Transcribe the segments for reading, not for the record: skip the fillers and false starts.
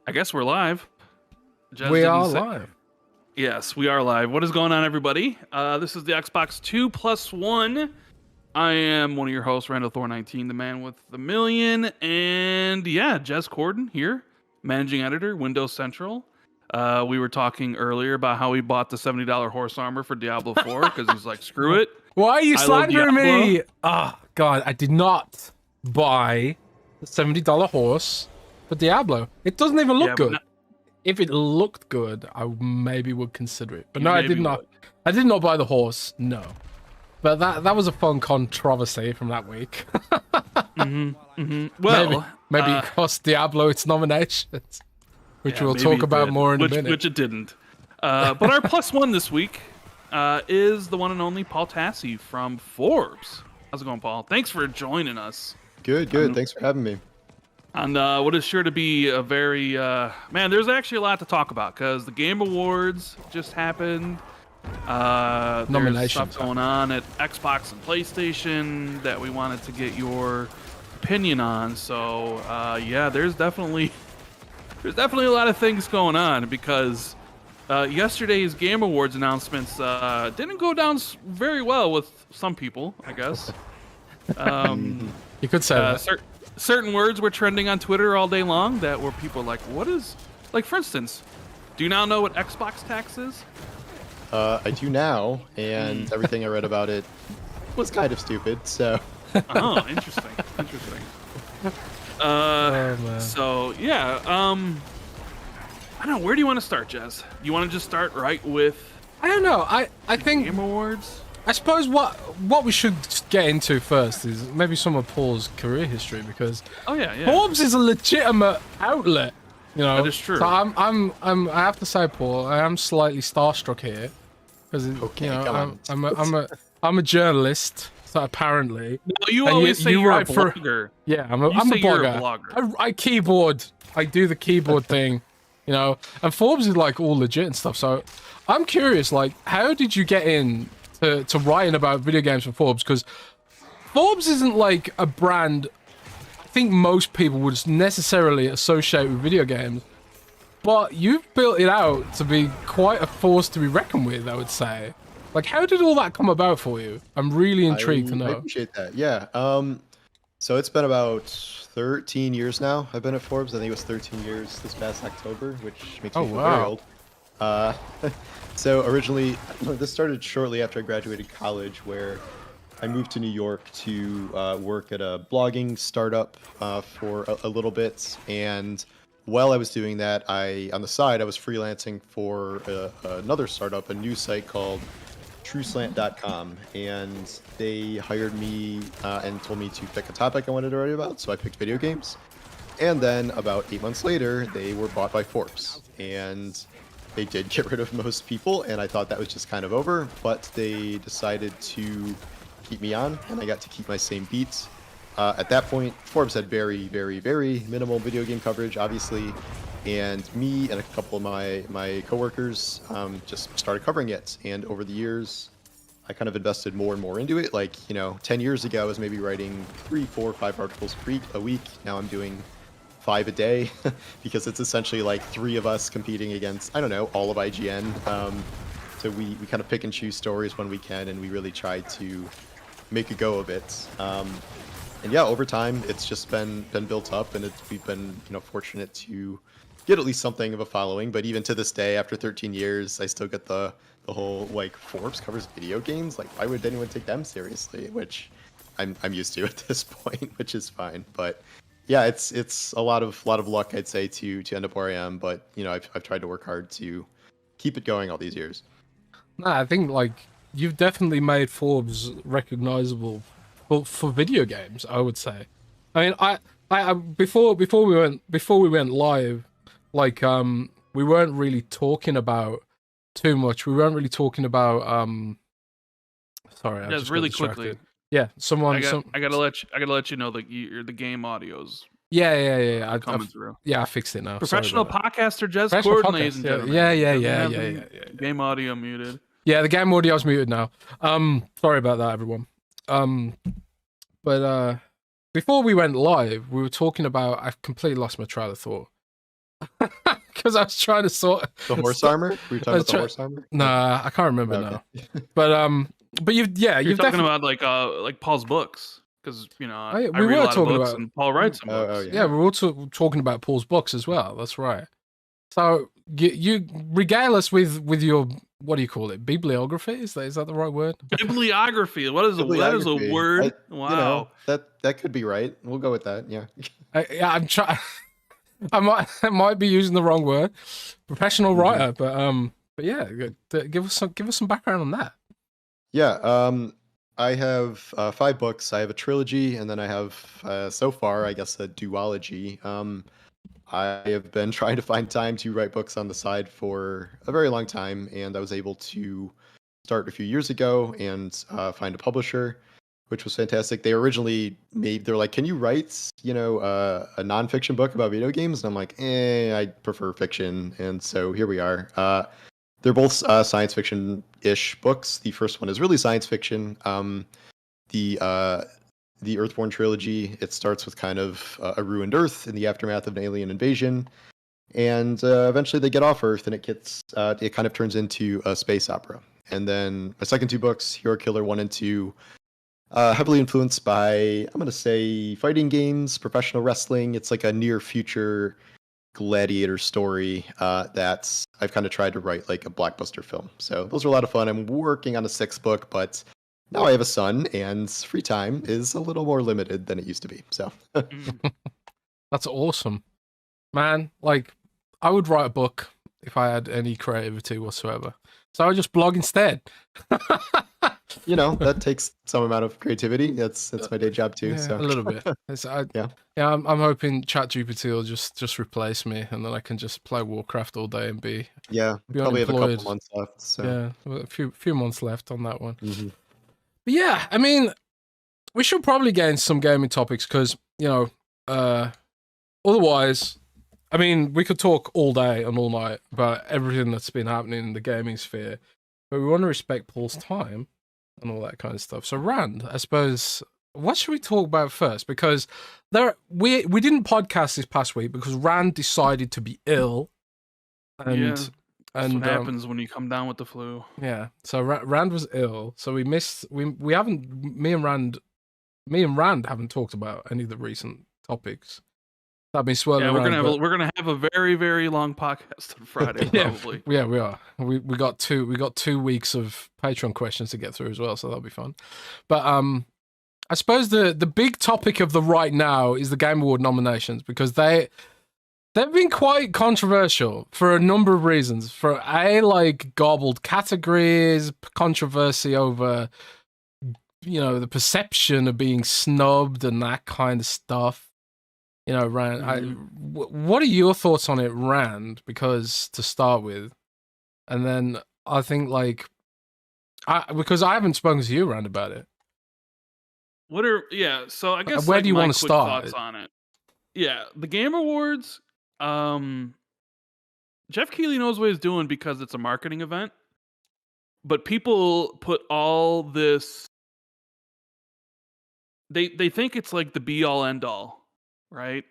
I guess we're live. Jez We didn't are say. live. Yes, we are live. What is going on, everybody? This is the Xbox2+1. I am one of your hosts, Randall Thor19, the man with the million, and yeah, Jez Corden here, managing editor, Windows Central. We were talking earlier about how he bought the $70 horse armor for Diablo 4 because he's like, screw it. Why are you I love slandering Diablo. me? Oh, God, I did not buy the $70 horse for Diablo. It doesn't even look Yeah, but good. no- If it looked good, I maybe would consider it. But You no, I maybe did not. would. I did not buy the horse, no. But that was a fun controversy from that week. Well, maybe it cost Diablo its nominations, which yeah, we'll maybe talk it about did, more in a which, minute. Which it didn't. But our +1 this week is the one and only Paul Tassi from Forbes. How's it going, Paul? Thanks for joining us Good. Thanks for having me. on what is sure to be a very man. There's actually a lot to talk about because the Game Awards just happened. There's Nominations. stuff going on at Xbox and PlayStation that we wanted to get your opinion on. So yeah, there's definitely a lot of things going on because yesterday's Game Awards announcements didn't go down very well with some people, I guess. You could say that. Certain words were trending on Twitter all day long that were people like, what is, like, for instance, do you now know what Xbox tax is? I do now, and everything I read about it was kind of stupid. So Oh, interesting. Oh, man. So yeah, I don't know. Where do you want to start, Jez? You want to just start right with I don't know. I think Game Awards? I suppose what we should get into first is maybe some of Paul's career history, because Oh yeah. Forbes is a legitimate outlet, you know. That is true. So I have to say, Paul, I am slightly starstruck here, because Okay, you know come on. I'm a journalist, so apparently. No, you And always say you're a write for- blogger. Yeah, I'm You a say you're a blogger. blogger. I keyboard. I do the keyboard thing, you know. And Forbes is like all legit and stuff. So I'm curious, like, how did you get in to writing about video games for Forbes? Because Forbes isn't like a brand I think most people would necessarily associate with video games. But you've built it out to be quite a force to be reckoned with, I would say. Like, how did all that come about for you? I'm really intrigued to I know. appreciate that. Yeah. So it's been about 13 years now. I've been at Forbes. I think it was 13 years this past October, which makes me Oh, feel wow. very old. So originally, this started shortly after I graduated college, where I moved to New York to work at a blogging startup for a little bit. And while I was doing that, on the side, I was freelancing for another startup, a news site called TrueSlant.com, and they hired me and told me to pick a topic I wanted to write about. So I picked video games, and then about 8 months later, they were bought by Forbes, and they did get rid of most people, and I thought that was just kind of over, but they decided to keep me on, and I got to keep my same beats. At that point, Forbes had very minimal video game coverage, obviously, and me and a couple of my coworkers just started covering it. And over the years, I kind of invested more and more into it. Like, 10 years ago, I was maybe writing 3, 4, 5 articles a week. Now I'm doing 5 a day because it's essentially like 3 of us competing against, I don't know, all of IGN. So we kind of pick and choose stories when we can, and we really try to make a go of it. And yeah, over time, it's just been built up, and we've been fortunate to get at least something of a following. But even to this day, after 13 years, I still get the whole like Forbes covers video games. Like, why would anyone take them seriously? Which I'm used to at this point, which is fine. But yeah, it's a lot of luck, I'd say, to end up where I am. But I've tried to work hard to keep it going all these years. Nah, I think like you've definitely made Forbes recognizable for video games, I would say. I mean, I before we went live, like we weren't really talking about too much. We weren't really talking about sorry, I Just just really got distracted. quickly. Yeah, I gotta let you know that the game audio's yeah. coming through. Yeah, I fixed it now. Sorry Professional about that. podcaster Jez Professional Corden, ladies and podcast, gentlemen. yeah. Game audio muted. Yeah, the game audio's muted now. Sorry about that, everyone. But before we went live, we were talking about. I've completely lost my trail of thought. Because I was trying to sort The horse armor? Were you talking about the horse armor? Nah, I can't remember Okay. now. But you've You're you've talking definitely about like Paul's books, because yeah, I we read a were lot of talking books about and Paul writes some Oh, books. yeah, we're also talking about Paul's books as well. That's right. So you regale us with your, what do you call it? Bibliography? Is that the right word? Bibliography. That is a Bibliography. word. You Wow. know, that could be right. We'll go with that. Yeah. I'm trying. I might be using the wrong word. Professional writer, but yeah, give us some background on that. Yeah. I have 5 books. I have a trilogy, and then I have so far, I guess, a duology. I have been trying to find time to write books on the side for a very long time, and I was able to start a few years ago and find a publisher, which was fantastic. They originally they're like, "Can you write, a nonfiction book about video games?" And I'm like, I prefer fiction, and so here we are. They're both science fiction-ish books. The first one is really science fiction. The Earthborn trilogy, it starts with kind of a ruined Earth in the aftermath of an alien invasion, and eventually they get off Earth, and it kind of turns into a space opera. And then my second 2 books, Hero Killer 1 and 2, heavily influenced by, I'm going to say, fighting games, professional wrestling. It's like a near future gladiator story that I've kind of tried to write like a blockbuster film. So those are a lot of fun. I'm working on a 6th book, but now I have a son, and free time is a little more limited than it used to be. So That's awesome, man. Like, I would write a book if I had any creativity whatsoever. So I would just blog instead. that takes some amount of creativity. That's my day job too. Yeah, So a little bit. Yeah. I'm hoping ChatGPT will just replace me, and then I can just play Warcraft all day and be yeah, we Be probably have a couple unemployed. months left. So yeah, a few months left on that one. Mhm. But yeah, I mean, we should probably get into some gaming topics because otherwise, I mean, we could talk all day and all night about everything that's been happening in the gaming sphere, but we want to respect Paul's time and all that kind of stuff. So, Rand, I suppose, what should we talk about first? Because we didn't podcast this past week because Rand decided to be ill, and That's what happens when you come down with the flu. yeah. So Rand was ill, so we haven't me and Rand haven't talked about any of the recent topics that have been swirling Yeah, around. we're gonna have a very, very long podcast on Friday, probably. Yeah, we are. We got 2 weeks of Patreon questions to get through as well, so that'll be fun. But I suppose the big topic of the right now is the Game Award nominations, because they've been quite controversial for a number of reasons. For like garbled categories, controversy over the perception of being snubbed and that kind of stuff. Rand, what are your thoughts on it, Rand? Because to start with, and then I think because I haven't spoken to you, Rand, about it. So I guess Where do you my want to quick start? thoughts on it? Yeah, the Game Awards. Jeff Keighley knows what he's doing because it's a marketing event, but people put all this. They think it's like the be all end all, right?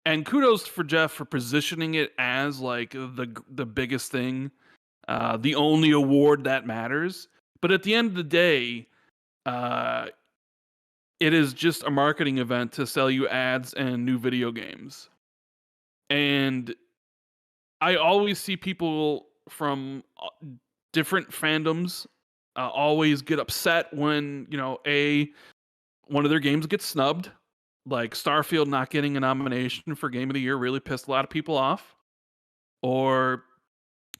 And kudos for Jeff for positioning it as like the biggest thing, the only award that matters. But at the end of the day, it is just a marketing event to sell you ads and new video games. And I always see people from different fandoms always get upset when one of their games gets snubbed. Like Starfield not getting a nomination for Game of the Year really pissed a lot of people off. Or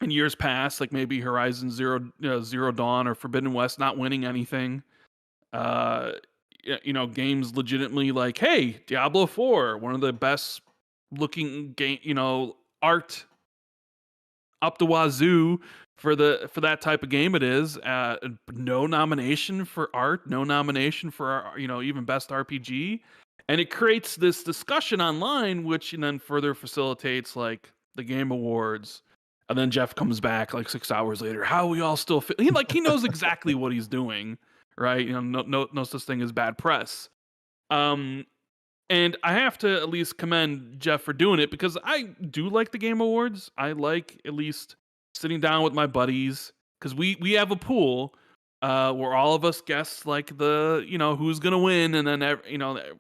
in years past, like maybe Horizon Zero Dawn or Forbidden West not winning anything. Games legitimately like, hey, Diablo 4, one of the best looking game, art up the wazoo for that type of game it is. No nomination for art, no nomination for even best RPG. And it creates this discussion online, which then further facilitates like the Game Awards. And then Jeff comes back like 6 hours later. How we all still feel he knows exactly what he's doing, right? No such thing as bad press. And I have to at least commend Jeff for doing it because I do like the Game Awards. I like at least sitting down with my buddies because we have a pool where all of us guess like the who's gonna win, and then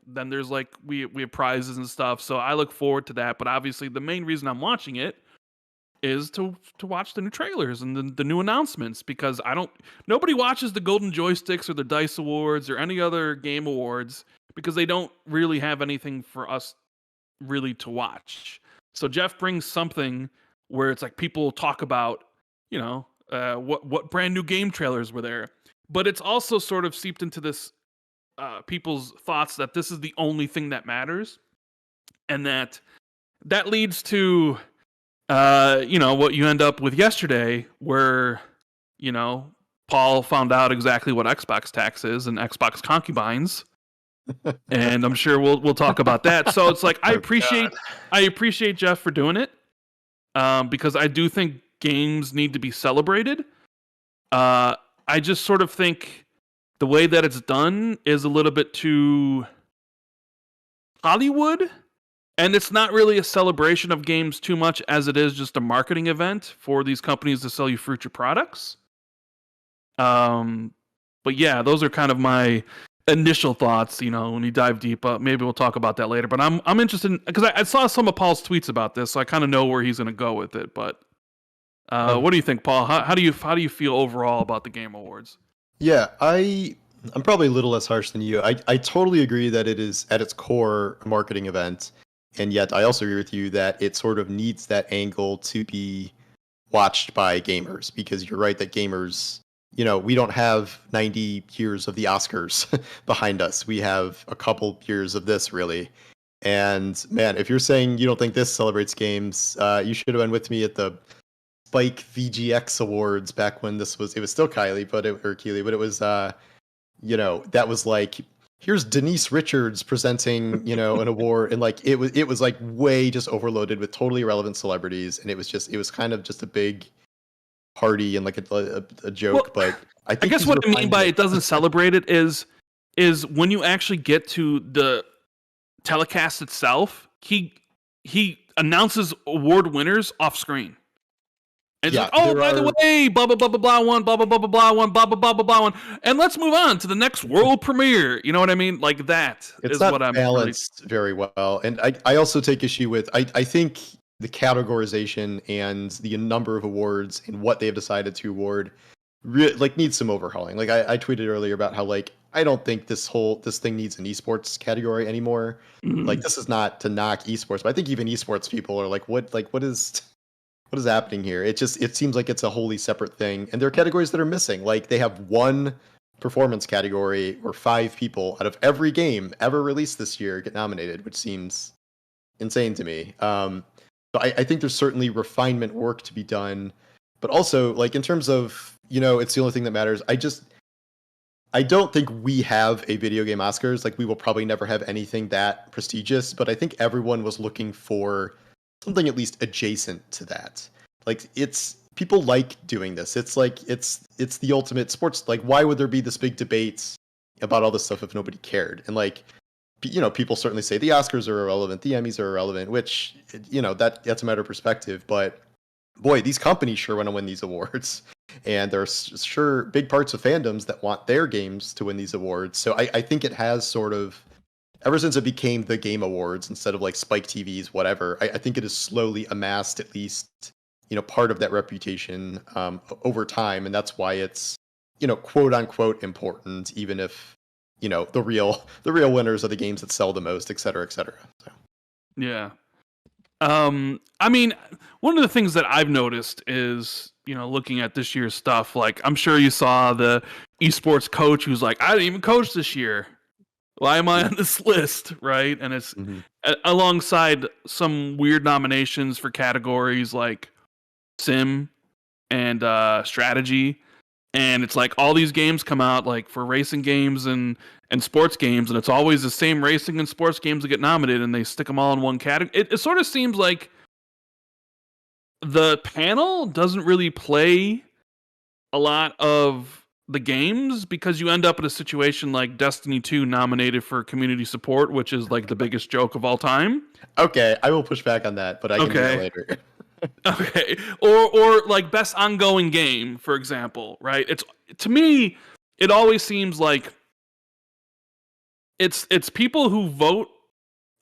then there's like we have prizes and stuff. So I look forward to that. But obviously, the main reason I'm watching it is to watch the new trailers and the new announcements because nobody watches the Golden Joysticks or the Dice Awards or any other game awards because they don't really have anything for us really to watch. So Jeff brings something where it's like people talk about, what brand new game trailers were there, but it's also sort of seeped into this people's thoughts that this is the only thing that matters, and that leads to what you end up with yesterday, where, Paul found out exactly what Xbox tax is and Xbox concubines. And I'm sure we'll talk about that. So it's like I appreciate Jeff for doing it. Because I do think games need to be celebrated. I just sort of think the way that it's done is a little bit too Hollywood. And it's not really a celebration of games too much as it is just a marketing event for these companies to sell you future products. But yeah, those are kind of my initial thoughts. When you dive deep, maybe we'll talk about that later. But I'm interested because I saw some of Paul's tweets about this, so I kind of know where he's going to go with it. But what do you think, Paul? How do you feel overall about the Game Awards? Yeah, I'm probably a little less harsh than you. I totally agree that it is at its core a marketing event. And yet I also agree with you that it sort of needs that angle to be watched by gamers, because you're right that gamers, we don't have 90 years of the Oscars behind us. We have a couple years of this, really. And man, if you're saying you don't think this celebrates games, you should have been with me at the Spike VGX Awards back when it was still Keighley, but it was, that was like, here's Denise Richards presenting, an award, and like it was like way just overloaded with totally irrelevant celebrities, and it was kind of just a big party and like a joke. Well, but I guess what I mean by it doesn't celebrate it is when you actually get to the telecast itself, he announces award winners off screen. And it's by the way, blah blah blah blah blah one, blah blah blah blah blah one, blah blah blah blah blah one, and let's move on to the next world premiere. You know what I mean? Like that is what I'm balanced very well. And I also take issue with I think the categorization and the number of awards and what they have decided to award needs some overhauling. Like I tweeted earlier about how like I don't think this thing needs an esports category anymore. Mm-hmm. Like this is not to knock esports, but I think even esports people are like, what is happening here? It seems like it's a wholly separate thing, and there are categories that are missing. Like they have one performance category where 5 people out of every game ever released this year get nominated, which seems insane to me. So I think there's certainly refinement work to be done, but also like in terms of it's the only thing that matters. I don't think we have a video game Oscars. Like we will probably never have anything that prestigious, but I think everyone was looking for something at least adjacent to that. Like people like doing this. It's like it's the ultimate sports. Like why would there be this big debates about all this stuff if nobody cared? And like people certainly say the Oscars are irrelevant, the Emmys are irrelevant, which that's a matter of perspective. But boy, these companies sure want to win these awards, and there's sure big parts of fandoms that want their games to win these awards. So I think it has sort of, ever since it became the Game Awards instead of like Spike TV's whatever, I think it has slowly amassed at least part of that reputation over time, and that's why it's quote unquote important, even if the real winners are the games that sell the most, et cetera, et cetera. So. Yeah. I mean, one of the things that I've noticed is looking at this year's stuff. Like I'm sure you saw the esports coach who's like, I didn't even coach this year. Why am I on this list, right? And it's alongside some weird nominations for categories like sim and strategy. And it's like all these games come out like for racing games and sports games, and it's always the same racing and sports games that get nominated, and they stick them all in one category. It sort of seems like the panel doesn't really play a lot of the games, because you end up in a situation like Destiny 2 nominated for community support, which is like the biggest joke of all time. Okay, I will push back on that, but I can do that later. Okay. Or like best ongoing game, for example, right? It's, to me, it always seems like it's people who vote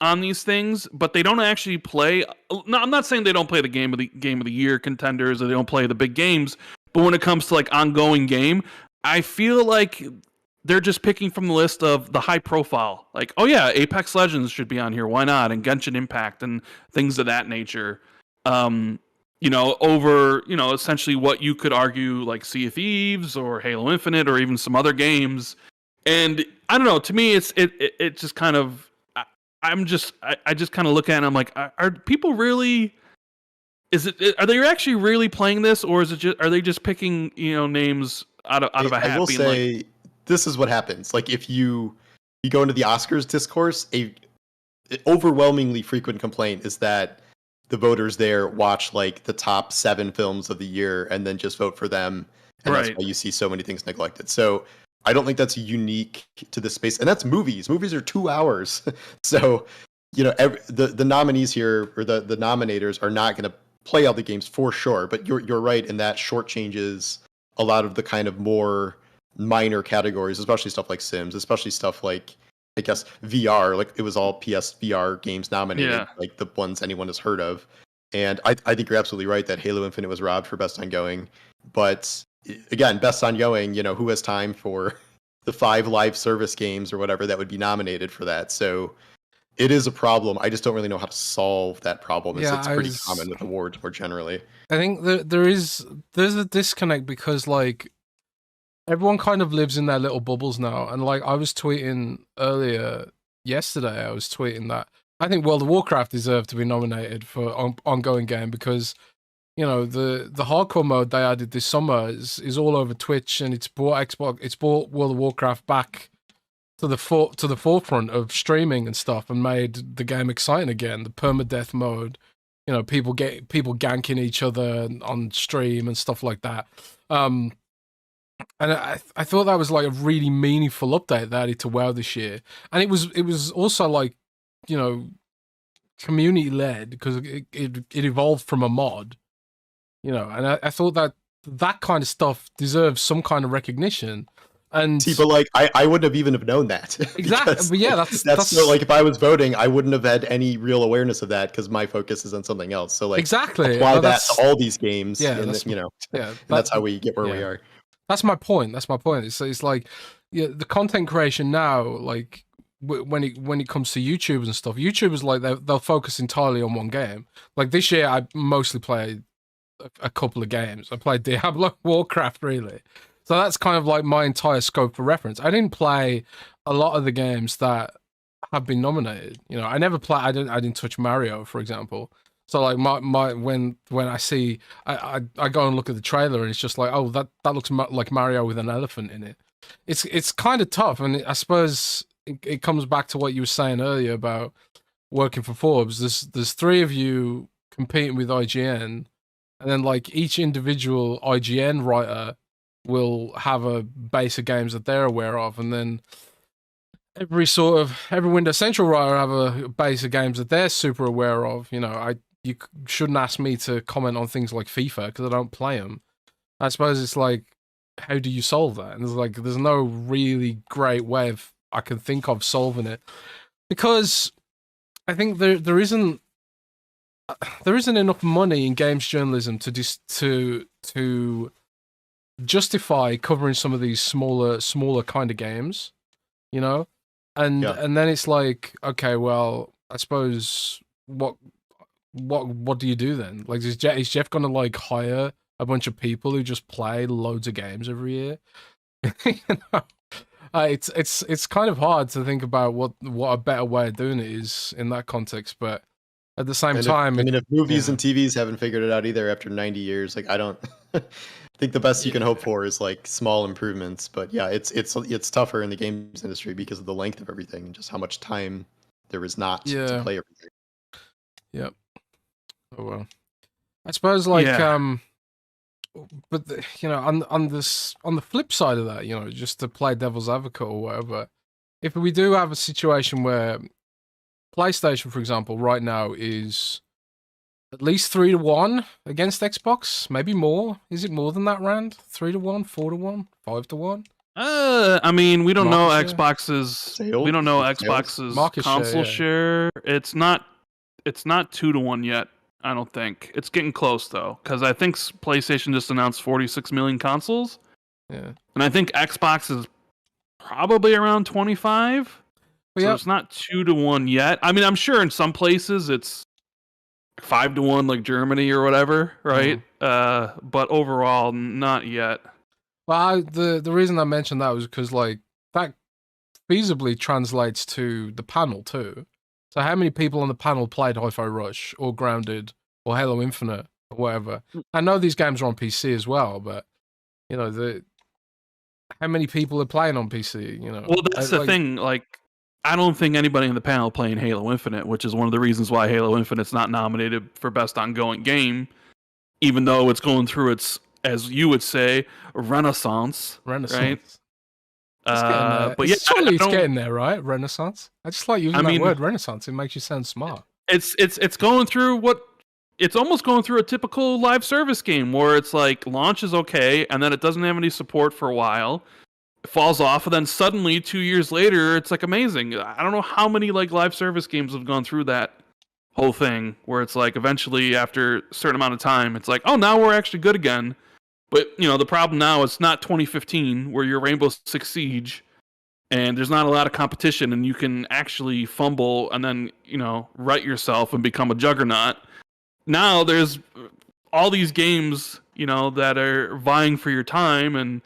on these things, but they don't actually play. No, I'm not saying they don't play the game of the year contenders, or they don't play the big games, but when it comes to like ongoing game, I feel like they're just picking from the list of the high profile. Like, oh yeah, Apex Legends should be on here. Why not? And Genshin Impact and things of that nature. Over, essentially what you could argue like Sea of Thieves or Halo Infinite or even some other games. And I don't know, to me it just kind of, I just kind of look at it and I'm like, are people really, are they actually really playing this, or is it just, are they just picking, names out of a hat? I will say, this is what happens. Like, if you go into the Oscars discourse, a overwhelmingly frequent complaint is that the voters there watch like the top 7 films of the year and then just vote for them, and Right. that's why you see so many things neglected. So I don't think that's unique to this space, and that's movies. Movies are 2 hours, so the nominees here, or the nominators, are not going to play all the games for sure. But you're right in that shortchanges a lot of the kind of more minor categories, especially stuff like Sims, especially stuff like, I guess, VR. Like, it was all PS VR games nominated, like the ones anyone has heard of. And I think you're absolutely right that Halo Infinite was robbed for best ongoing. But again, best ongoing, who has time for the 5 live service games or whatever that would be nominated for that? So it is a problem. I just don't really know how to solve that problem. It's pretty common with awards more generally. I think there's a disconnect, because like everyone kind of lives in their little bubbles now. And like I was tweeting earlier yesterday, I was tweeting that I think World of Warcraft deserved to be nominated for ongoing game, because the hardcore mode they added this summer is all over Twitch, and it's brought World of Warcraft back to the forefront of streaming and stuff, and made the game exciting again. The permadeath mode, people ganking each other on stream and stuff like that. And I thought that was like a really meaningful update they added to WoW this year, and it was also like, community led, because it evolved from a mod, and I thought that kind of stuff deserves some kind of recognition. And but like I wouldn't have even have known that. Exactly. But yeah, that's so, like, if I was voting, I wouldn't have had any real awareness of that, because my focus is on something else. So like, exactly, apply that to all these games. Yeah, and and that's how we get where we are. That's my point. It's like, the content creation now, like when it comes to YouTubers and stuff, YouTubers, like they'll focus entirely on one game. Like this year, I mostly played a couple of games. I played Diablo, Warcraft, really. So that's kind of like my entire scope for reference. I didn't play a lot of the games that have been nominated. I never play. I didn't touch Mario, for example. So like when I see, I go and look at the trailer, and it's just like, oh, that looks like Mario with an elephant in it. It's kind of tough, and I suppose it comes back to what you were saying earlier about working for Forbes. There's 3 of you competing with IGN, and then like each individual IGN writer will have a base of games that they're aware of, and then every Windows Central writer have a base of games that they're super aware of. You shouldn't ask me to comment on things like FIFA, because I don't play them. I suppose it's like, how do you solve that? And there's no really great way I can think of solving it, because I think there isn't enough money in games journalism to justify covering some of these smaller kind of games, and then it's like, okay, well, I suppose what do you do then? Like, is Jeff gonna like hire a bunch of people who just play loads of games every year? It's kind of hard to think about what a better way of doing it is in that context, but at the same time, if movies and TVs haven't figured it out either after 90 years, like, I don't think the best you can hope for is like small improvements. But yeah, it's tougher in the games industry because of the length of everything and just how much time there is not to play everything. Yep. Oh well. I suppose like but you know, on the flip side of that, you know, just to play devil's advocate or whatever, if we do have a situation where PlayStation, for example, right now is at least 3-1 against Xbox, maybe more. Is it more than that, Rand? 3-1, 4-1, 5-1 I mean, we don't know market share? Xbox's Sales? we don't know Sales? Xbox's Market share, console yeah. share. It's not 2-1 yet. I don't think it's getting close though, because I think PlayStation just announced 46 million consoles, Yeah. and I think Xbox is probably around 25. But So yeah, it's not 2-1 yet. I mean, I'm sure in some places it's 5-1, like Germany or whatever, right? But overall, not yet. well, the reason I mentioned that was because like that feasibly translates to the panel too. So how many people on the panel played Hi-Fi Rush or Grounded or Halo Infinite or whatever? I know these games are on PC as well, but you know how many people are playing on PC? You know, Well, that's the thing. Like, I don't think anybody in the panel playing Halo Infinite, which is one of the reasons why Halo Infinite's not nominated for Best Ongoing Game, even though it's going through its, as you would say, renaissance. Renaissance. It's getting there. But yeah, Surely it's don't. getting there, right? Renaissance. I just like using that word, Renaissance. It makes you sound smart. It's going through it's almost going through a typical live service game where it's like launch is okay, and then it doesn't have any support for a while. It falls off, and then suddenly 2 years later, it's like amazing. I don't know how many like live service games have gone through that whole thing where it's like eventually after a certain amount of time, it's like, oh, now we're actually good again. But you know, the problem now is not 2015 where you're Rainbow Six Siege and there's not a lot of competition and you can actually fumble and then, you know, right yourself and become a juggernaut. Now there's all these games, you know, that are vying for your time, and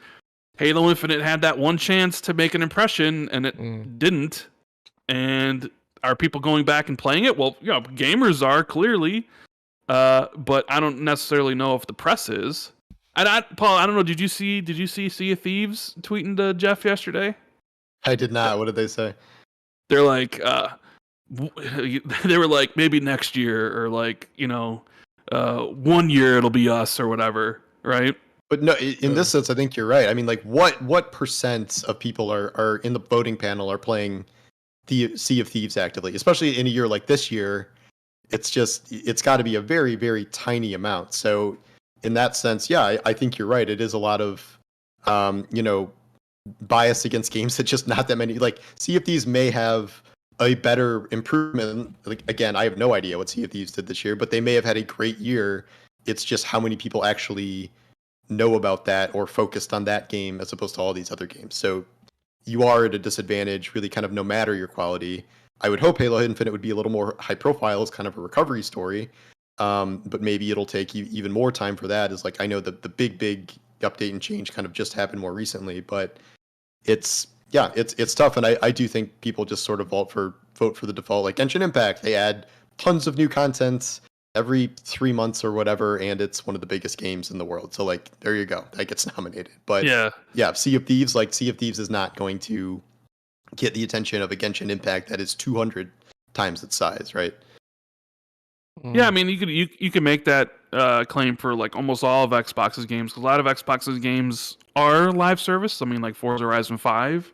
Halo Infinite had that one chance to make an impression and it didn't. And are people going back and playing it? Well, you know, gamers are clearly, but I don't necessarily know if the press is. And Paul, I don't know. Did you see Sea of Thieves tweeting to Jeff yesterday? I did not. What did they say? They're like, they were like, maybe next year, or like, you know, 1 year it'll be us or whatever, right? But no, in this sense, I think you're right. I mean, like, what percent of people are in the voting panel are playing the Sea of Thieves actively, especially in a year like this year? It's got to be a very, very tiny amount. So in that sense, yeah, I think you're right. It is a lot of, you know, bias against games that just not that many. Like, Sea of Thieves may have a better improvement. Like, again, I have no idea what Sea of Thieves did this year, but they may have had a great year. It's just how many people actually know about that or focused on that game as opposed to all these other games. So you are at a disadvantage, really, kind of no matter your quality. I would hope Halo Infinite would be a little more high profile as kind of a recovery story. But maybe it'll take even more time for that. Is like, I know the big update and change kind of just happened more recently, but it's tough. And I do think people just sort of vote for the default. Like Genshin Impact, they add tons of new content every 3 months or whatever, and it's one of the biggest games in the world. So like, there you go, that gets nominated. But yeah, Sea of Thieves is not going to get the attention of a Genshin Impact that is 200 times its size, right? Yeah, I mean, you could make that claim for like almost all of Xbox's games, because a lot of Xbox's games are live service. I mean, like Forza Horizon 5.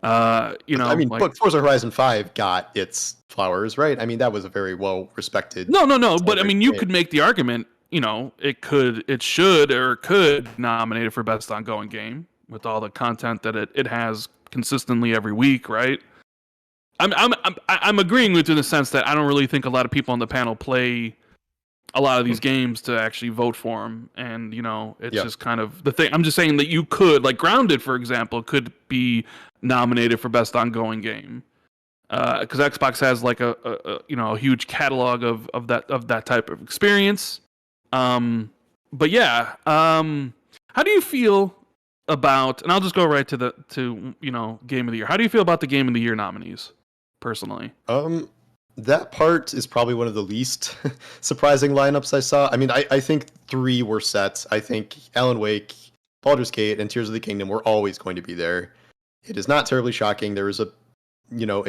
You know, I mean, like, but Forza Horizon 5 got its flowers, right? I mean, that was a very well respected. No. But I mean, you could make the argument. You know, it could nominate it for best ongoing game with all the content that it has consistently every week, right? I'm agreeing with you in the sense that I don't really think a lot of people on the panel play a lot of these games to actually vote for them, and you know, it's just kind of the thing. I'm just saying that you could, like Grounded, for example, could be nominated for best ongoing game, because Xbox has like a you know, a huge catalog of that type of experience. But yeah, how do you feel about? And I'll just go right to you know, Game of the Year. How do you feel about the Game of the Year nominees, personally? That part is probably one of the least surprising lineups I saw. I mean, I think 3 were set. I think Alan Wake, Baldur's Gate, and Tears of the Kingdom were always going to be there. It is not terribly shocking. There was a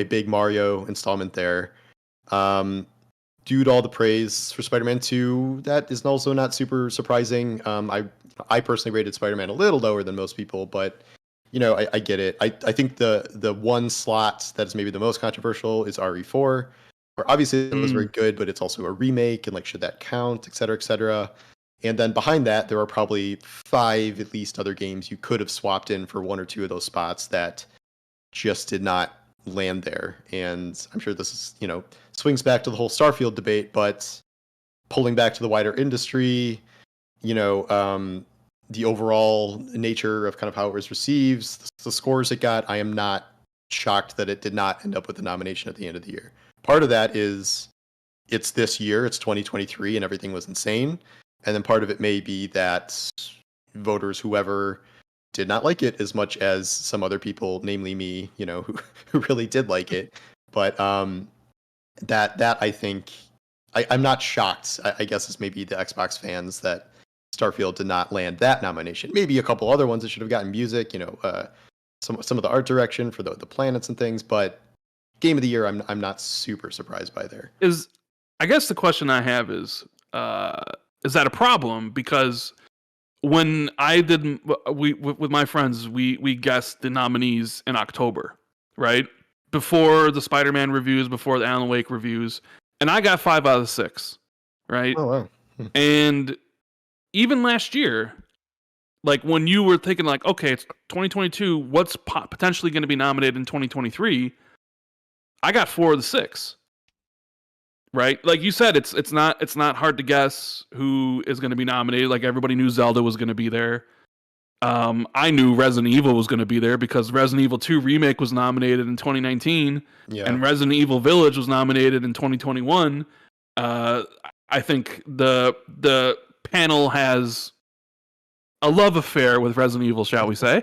big Mario installment there. Dude, all the praise for Spider-Man 2. That is also not super surprising. I I personally rated Spider-Man a little lower than most people, but I get it. I think the one slot that is maybe the most controversial is RE4, where obviously it was very good, but it's also a remake, and like should that count, et cetera, et cetera. And then behind that, there are probably 5 at least other games you could have swapped in for 1 or 2 of those spots that just did not land there. And I'm sure this is, swings back to the whole Starfield debate, but pulling back to the wider industry, the overall nature of kind of how it was received, the scores it got, I am not shocked that it did not end up with a nomination at the end of the year. Part of that is it's this year, it's 2023, and everything was insane. And then part of it may be that voters, whoever, did not like it as much as some other people, namely me, who really did like it. But that I think, I'm not shocked, I guess, is maybe the Xbox fans that Starfield did not land that nomination. Maybe a couple other ones that should have gotten music, some of the art direction for the planets and things. But Game of the Year, I'm not super surprised by there. I guess the question I have is that a problem? Because when I did, with my friends, we guessed the nominees in October, right? Before the Spider-Man reviews, before the Alan Wake reviews, and I got 5 out of 6, right? Oh wow! And even last year, like when you were thinking, like, okay, it's 2022, what's potentially going to be nominated in 2023? I got 4 of the 6. Right, like you said, it's not hard to guess who is going to be nominated. Like everybody knew Zelda was going to be there. I knew Resident Evil was going to be there because Resident Evil 2 Remake was nominated in 2019, and Resident Evil Village was nominated in 2021. I think the panel has a love affair with Resident Evil, shall we say?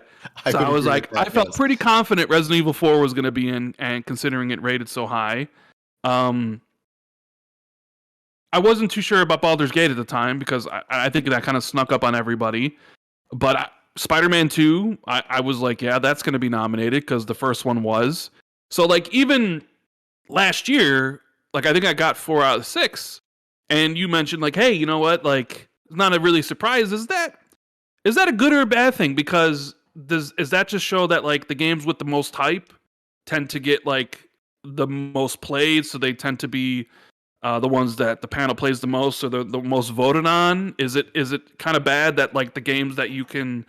So I was like, I felt pretty confident Resident Evil 4 was going to be in, and considering it rated so high. I wasn't too sure about Baldur's Gate at the time because I think that kind of snuck up on everybody. But Spider-Man 2, I was like, yeah, that's going to be nominated because the first one was. So, like, even last year, like, I think I got 4 out of 6. And you mentioned, like, hey, you know what? Like, it's not a really surprise. Is that a good or a bad thing? Because is that just show that, like, the games with the most hype tend to get, like, the most played, so they tend to be the ones that the panel plays the most or the most voted on? Is it kind of bad that, like, the games that you can,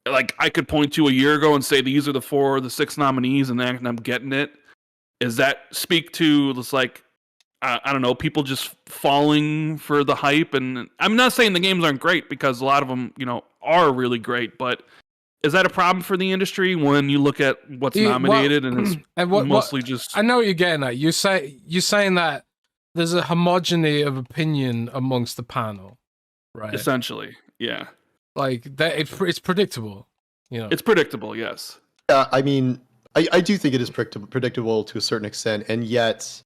like, I could point to a year ago and say these are the 4 or the 6 nominees and then I'm getting it? Is that speak to this, like, I don't know, people just falling for the hype? And I'm not saying the games aren't great because a lot of them, are really great, but is that a problem for the industry when you look at what's nominated and it's mostly just? I know what you're getting at. You're saying that there's a homogeny of opinion amongst the panel, right? Essentially, yeah. Like that, it's predictable, It's predictable, yes. Yeah, I mean, I do think it is predictable to a certain extent, and yet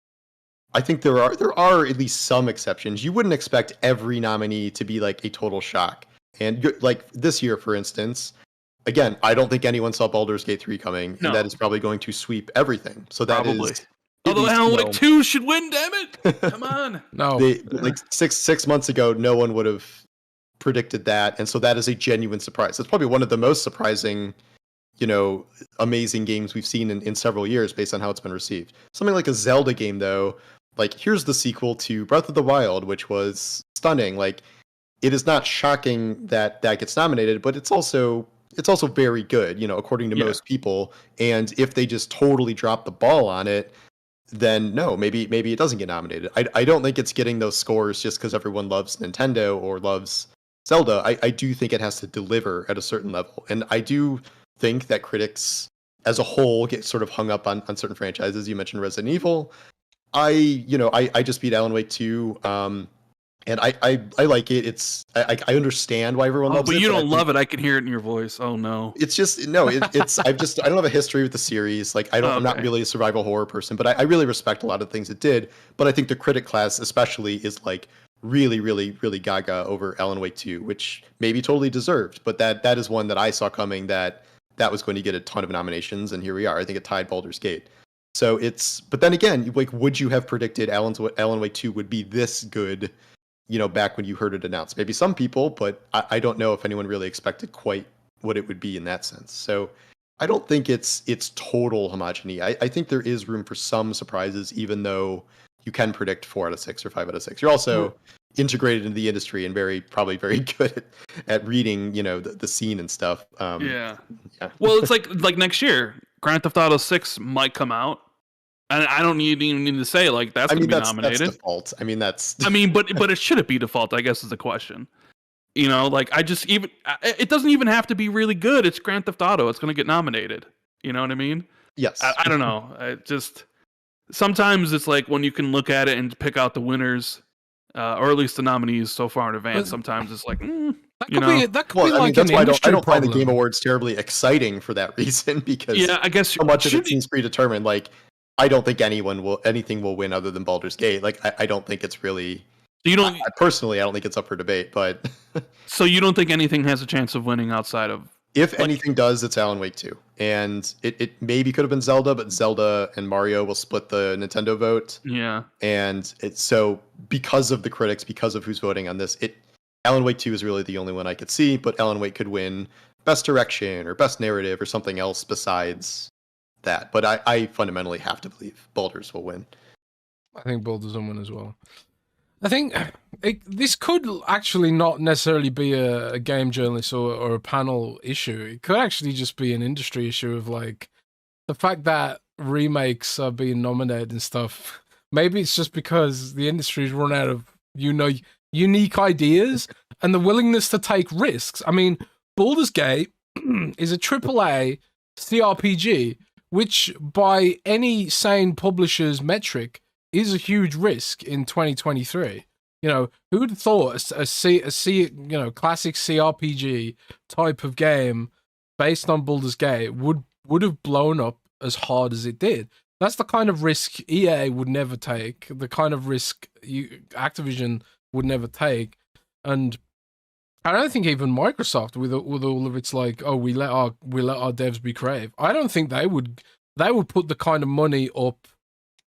I think there are at least some exceptions. You wouldn't expect every nominee to be like a total shock, and like this year, for instance. Again, I don't think anyone saw Baldur's Gate 3 coming, and that is probably going to sweep everything. So that is. Although Alan Wake 2 should win, damn it! Come on. No. Like six months ago, no one would have predicted that, and so that is a genuine surprise. It's probably one of the most surprising, amazing games we've seen in several years based on how it's been received. Something like a Zelda game, though, like here's the sequel to Breath of the Wild, which was stunning. Like, it is not shocking that gets nominated, but it's also very good, according to most people. And if they just totally drop the ball on it, then no, maybe it doesn't get nominated. I don't think it's getting those scores just because everyone loves Nintendo or loves Zelda. I do think it has to deliver at a certain level. And I do think that critics as a whole get sort of hung up on certain franchises. You mentioned Resident Evil. I just beat Alan Wake 2. And I like it. I understand why everyone loves it. But you don't love it. I can hear it in your voice. Oh no. It's just no. It's I don't have a history with the series. Like I'm not really a survival horror person, but I really respect a lot of the things it did. But I think the critic class especially is like really, really, really gaga over Alan Wake 2, which maybe totally deserved. But that is one that I saw coming that was going to get a ton of nominations, and here we are. I think it tied Baldur's Gate. So but then again, like, would you have predicted Alan Wake 2 would be this good? back when you heard it announced. Maybe some people, but I don't know if anyone really expected quite what it would be in that sense. So I don't think it's total homogeneity. I think there is room for some surprises, even though you can predict 4 out of 6 or 5 out of 6. You're also integrated into the industry and probably very good at reading, the scene and stuff. Yeah. Well, it's like next year, Grand Theft Auto 6 might come out. And I don't even need to say that's going to be nominated. That's default. I mean, but it should it be default? I guess is the question. It doesn't even have to be really good. It's Grand Theft Auto. It's going to get nominated. You know what I mean? Yes. I don't know. Sometimes it's like when you can look at it and pick out the winners, or at least the nominees so far in advance. Sometimes it's like, that could be like that's an why I industry don't find the problem. Game Awards terribly exciting for that reason, because I guess so much of it seems predetermined. I don't think anything will win other than Baldur's Gate. I don't think it's really. Personally, I don't think it's up for debate. But so you don't think anything has a chance of winning outside of? If anything does, it's Alan Wake 2, and it maybe could have been Zelda, but Zelda and Mario will split the Nintendo vote. Yeah, and it's so because of the critics, because of who's voting on this, Alan Wake 2 is really the only one I could see. But Alan Wake could win Best Direction or Best Narrative or something else besides that. But I fundamentally have to believe Baldur's will win. I think Baldur's will win as well. I think this could actually not necessarily be a game journalist or a panel issue. It could actually just be an industry issue of the fact that remakes are being nominated and stuff. Maybe it's just because the industry's run out of unique ideas and the willingness to take risks. I mean, Baldur's Gate is a AAA CRPG, which by any sane publisher's metric is a huge risk in 2023. Who would have thought classic CRPG type of game based on Baldur's Gate would have blown up as hard as it did? That's the kind of risk EA would never take, the kind of risk Activision would never take. And I don't think even Microsoft, with all of its we let our devs be creative, I don't think they would put the kind of money up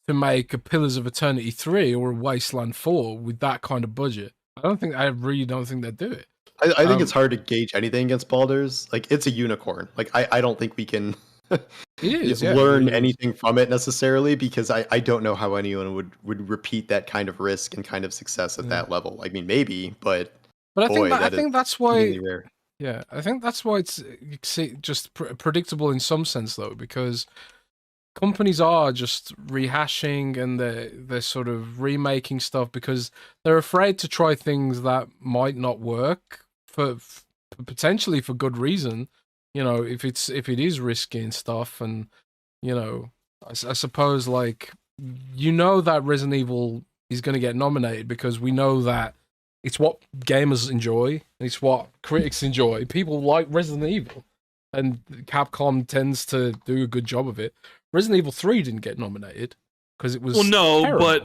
to make a Pillars of Eternity 3 or a Wasteland 4 with that kind of budget. I really don't think they'd do it. I think it's hard to gauge anything against Baldur's. It's a unicorn. I don't think we can learn anything from it necessarily, because I don't know how anyone would repeat that kind of risk and kind of success at that level. I mean, maybe, but I think that's why. Rare. Yeah, I think that's why it's just predictable in some sense, though, because companies are just rehashing and they're sort of remaking stuff because they're afraid to try things that might not work for potentially for good reason. If it is risky and stuff, and I suppose that Resident Evil is going to get nominated because we know that it's what gamers enjoy, it's what critics enjoy. People like Resident Evil, and Capcom tends to do a good job of it. Resident Evil 3 didn't get nominated because it was terrible.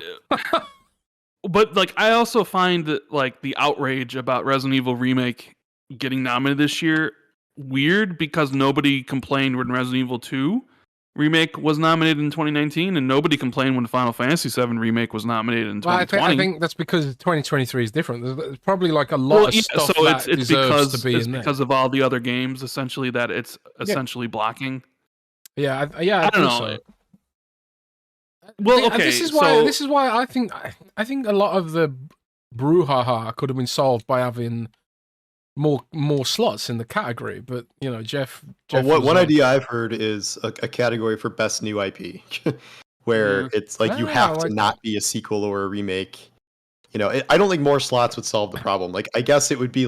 but I also find that the outrage about Resident Evil Remake getting nominated this year weird, because nobody complained when Resident Evil 2 Remake was nominated in 2019, and nobody complained when Final Fantasy 7 Remake was nominated in 2020. I think that's because 2023 is different. There's probably a lot of stuff that deserves to be in there. Because of all the other games, essentially, that it's essentially blocking. I don't know. So. Well, okay. This is why I think a lot of the brouhaha could have been solved by having more slots in the category. But Jeff. One idea I've heard is a category for best new IP, where it's you have to not be a sequel or a remake. I don't think more slots would solve the problem. I guess it would be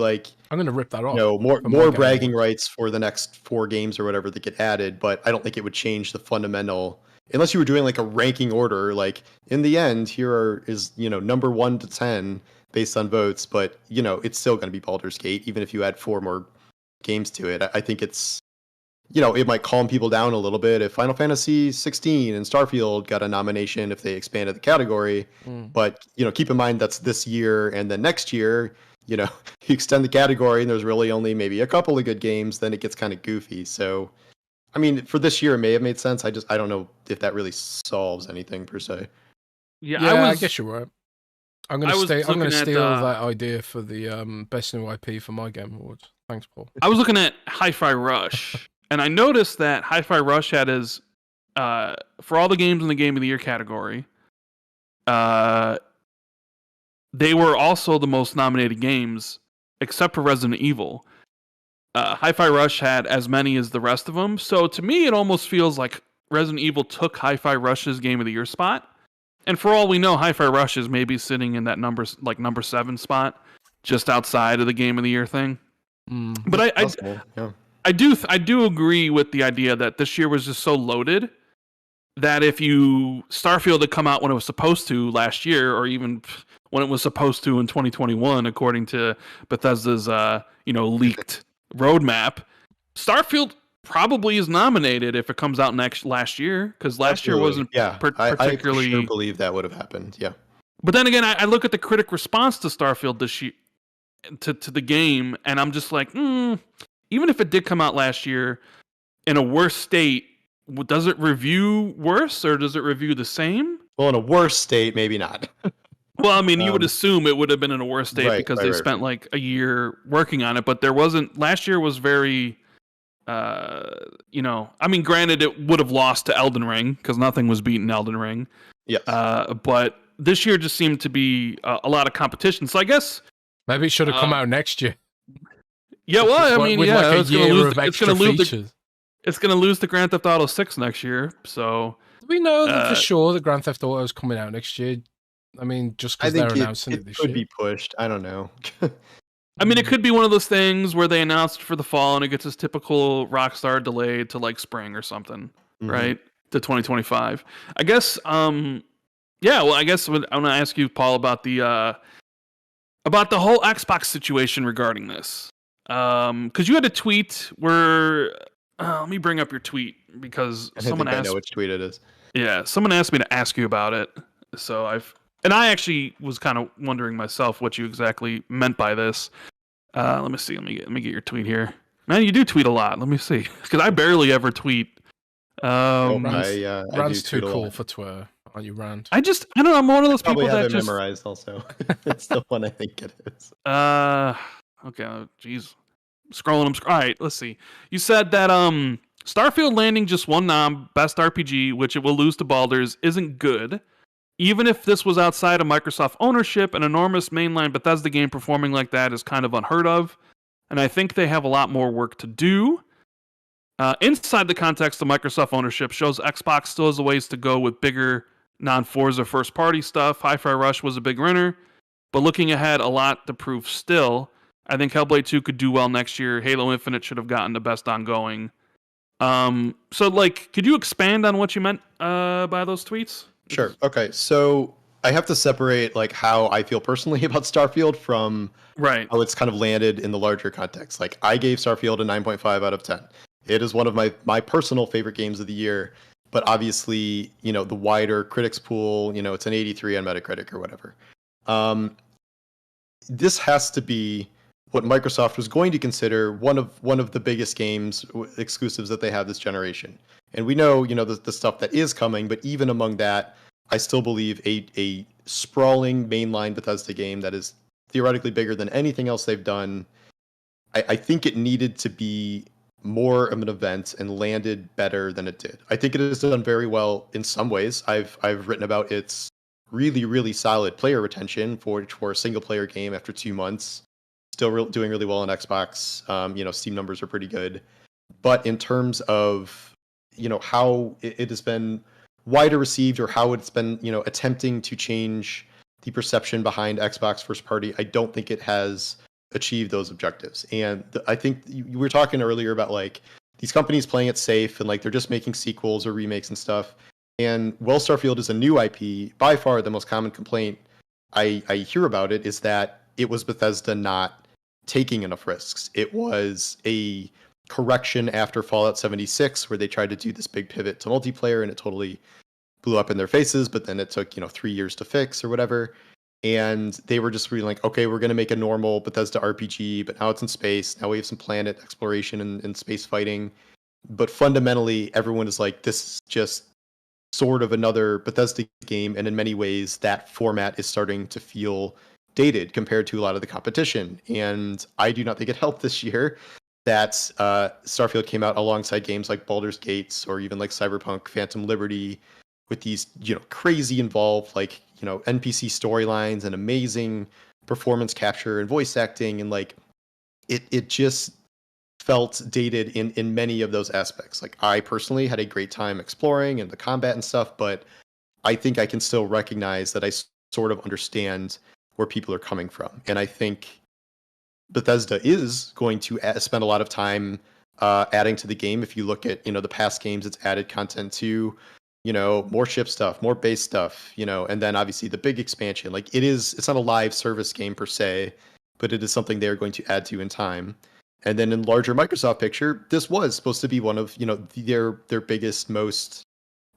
I'm going to rip that off. More bragging rights for the next 4 games or whatever that get added, but I don't think it would change the fundamental, unless you were doing a ranking order, in the end, here is number 1 to 10 based on votes, but it's still going to be Baldur's Gate, even if you add 4 more games to it. I think it's, it might calm people down a little bit if Final Fantasy 16 and Starfield got a nomination if they expanded the category. But, keep in mind that's this year, and then next year, you extend the category and there's really only maybe a couple of good games, then it gets kind of goofy. So, I mean, for this year, it may have made sense. I don't know if that really solves anything per se. Yeah, I guess you're right. I'm I gonna was stay. I'm gonna looking at, steal that idea for the best new IP for my Game Awards. Thanks, Paul. I was looking at Hi-Fi Rush, and I noticed that Hi-Fi Rush had as for all the games in the Game of the Year category, they were also the most nominated games, except for Resident Evil. Hi-Fi Rush had as many as the rest of them, so to me, it almost feels like Resident Evil took Hi-Fi Rush's Game of the Year spot. And for all we know, Hi-Fi Rush is maybe sitting in that number 7 spot, just outside of the Game of the Year thing. But I do agree with the idea that this year was just so loaded that if Starfield had come out when it was supposed to last year, or even when it was supposed to in 2021, according to Bethesda's leaked roadmap, Starfield probably is nominated if it comes out last year, because last year wasn't particularly. I for sure believe that would have happened. Yeah. But then again, I look at the critic response to Starfield this year, to the game, and I'm just like, even if it did come out last year in a worse state, does it review worse or does it review the same? Well, in a worse state, maybe not. Well, I mean, you would assume it would have been in a worse state because they spent like a year working on it, but there wasn't. Last year was very, I mean, granted, it would have lost to Elden Ring because nothing was beaten Elden Ring. Yes. But this year just seemed to be a lot of competition. So I guess maybe it should have come out next year. Yeah, well, I mean, with like a year of extra features. It's going to lose the Grand Theft Auto 6 next year. So do we know that for sure that Grand Theft Auto is coming out next year? I mean, just because they're announcing it this year. It could be pushed. I don't know. I mean, it could be one of those things where they announced for the fall and it gets this typical Rockstar delayed to like spring or something, right? To 2025. I guess, I guess I'm going to ask you, Paul, about the whole Xbox situation regarding this. Because you had a tweet where, let me bring up your tweet because someone asked. I know which tweet it is. Yeah, someone asked me to ask you about it. So I actually was kind of wondering myself what you exactly meant by this. Let me see. Let me get your tweet here. Man, you do tweet a lot. Let me see, because I barely ever tweet. Rand's too cool for Twitter. Aren't you, Rand? I don't know. I'm one of those people that just memorized. Also, it's the one I think it is. Okay. Jeez. Scrolling. All right. Let's see. You said that Starfield landing just one nom, best RPG, which it will lose to Baldur's, isn't good. Even if this was outside of Microsoft ownership, an enormous mainline Bethesda game performing like that is kind of unheard of. And I think they have a lot more work to do. Inside the context of Microsoft ownership shows Xbox still has a ways to go with bigger non-Forza first-party stuff. Hi-Fi Rush was a big winner. But looking ahead, a lot to prove still. I think Hellblade 2 could do well next year. Halo Infinite should have gotten the best ongoing. So, could you expand on what you meant by those tweets? Sure. Okay. So I have to separate how I feel personally about Starfield from how it's kind of landed in the larger context. I gave Starfield a 9.5 out of 10. It is one of my personal favorite games of the year, but obviously, the wider critics pool, it's an 83 on Metacritic or whatever. This has to be what Microsoft was going to consider one of the biggest games exclusives that they have this generation. And we know, the stuff that is coming, but even among that, I still believe a sprawling mainline Bethesda game that is theoretically bigger than anything else they've done. I think it needed to be more of an event and landed better than it did. I think it has done very well in some ways. I've written about its really, really solid player retention for a single player game after 2 months. Still doing really well on Xbox. Steam numbers are pretty good. But in terms of how it has been wider received or how it's been attempting to change the perception behind Xbox first party, I don't think it has achieved those objectives. And I think you were talking earlier about these companies playing it safe and they're just making sequels or remakes and stuff. And Starfield is a new IP. By far the most common complaint I hear about it is that it was Bethesda not taking enough risks. It was a correction after Fallout 76 where they tried to do this big pivot to multiplayer and it totally blew up in their faces, but then it took 3 years to fix or whatever. And they were just really okay, we're going to make a normal Bethesda RPG, but now it's in space. Now we have some planet exploration and space fighting. But fundamentally, everyone is this is just sort of another Bethesda game, and in many ways that format is starting to feel dated compared to a lot of the competition. And I do not think it helped this year that Starfield came out alongside games like Baldur's Gate or even like Cyberpunk Phantom Liberty, with these, crazy involved, like, NPC storylines and amazing performance capture and voice acting, and like it just felt dated in many of those aspects. Like, I personally had a great time exploring and the combat and stuff, but I think I can still recognize that I sort of understand where people are coming from. And I think Bethesda is going to spend a lot of time adding to the game. If you look at, the past games, it's added content to, more ship stuff, more base stuff, and then obviously the big expansion. Like, it's not a live service game per se, but it is something they're going to add to in time. And then in larger Microsoft picture, this was supposed to be one of, their biggest, most,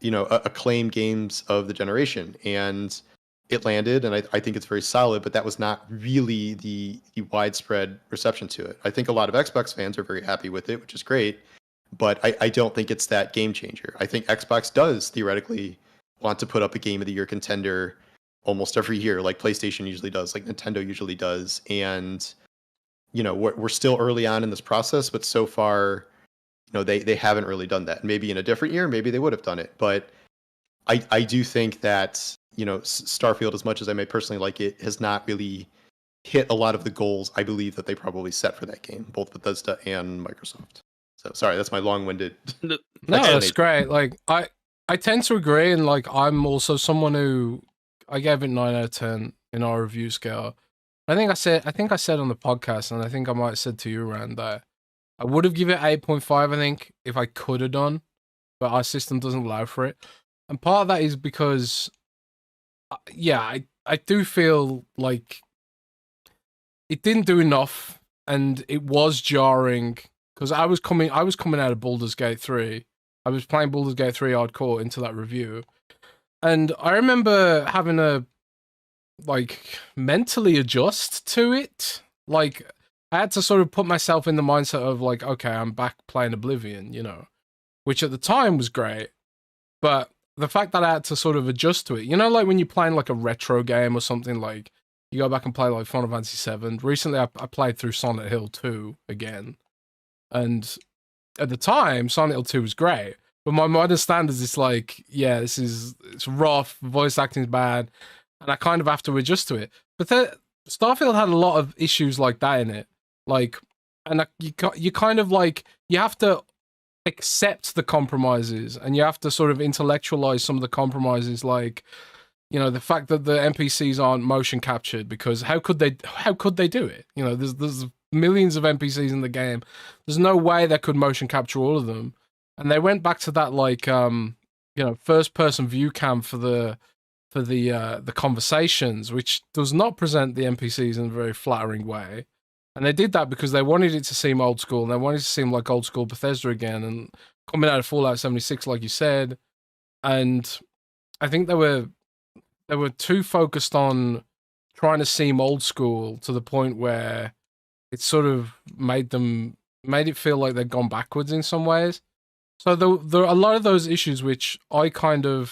acclaimed games of the generation. And it landed, and I think it's very solid, but that was not really the widespread reception to it. I think a lot of Xbox fans are very happy with it, which is great, but I don't think it's that game changer. I think Xbox does theoretically want to put up a Game of the Year contender almost every year, like PlayStation usually does, like Nintendo usually does. And we're still early on in this process, but so far, they haven't really done that. Maybe in a different year, maybe they would have done it. But I do think that, Starfield, as much as I may personally like it, has not really hit a lot of the goals I believe that they probably set for that game, both Bethesda and Microsoft. So sorry, that's my long-winded. No, that's great. Like, I tend to agree, and like, I'm also someone who, I gave it 9 out of 10 in our review scale. I think I said on the podcast, and I think I might have said to you, Rand, that I would have given it 8.5, I think, if I could have done, but our system doesn't allow for it. And part of that is because, I do feel like it didn't do enough, and it was jarring, because I was coming out of Baldur's Gate 3. I was playing Baldur's Gate 3 hardcore into that review, and I remember having to, like, mentally adjust to it. Like, I had to sort of put myself in the mindset of, like, okay, I'm back playing Oblivion, which at the time was great, but the fact that I had to sort of adjust to it, like when you're playing like a retro game or something, like you go back and play like Final Fantasy VII. Recently, I played through Silent Hill 2 again, and at the time, Silent Hill 2 was great, but my modern standards, it's like, yeah, it's rough, voice acting's bad, and I kind of have to adjust to it. But Starfield had a lot of issues like that in it, like, and you kind of like, you have to accept the compromises, and you have to sort of intellectualize some of the compromises, like, the fact that the NPCs aren't motion captured, because how could they do it? There's millions of NPCs in the game. There's no way they could motion capture all of them. And they went back to that, like, first person view cam for the conversations, which does not present the NPCs in a very flattering way. And they did that because they wanted it to seem old school, and they wanted it to seem like old school Bethesda again, and coming out of Fallout 76, like you said. And I think they were too focused on trying to seem old school to the point where it sort of made it feel like they'd gone backwards in some ways. So there are a lot of those issues which I grew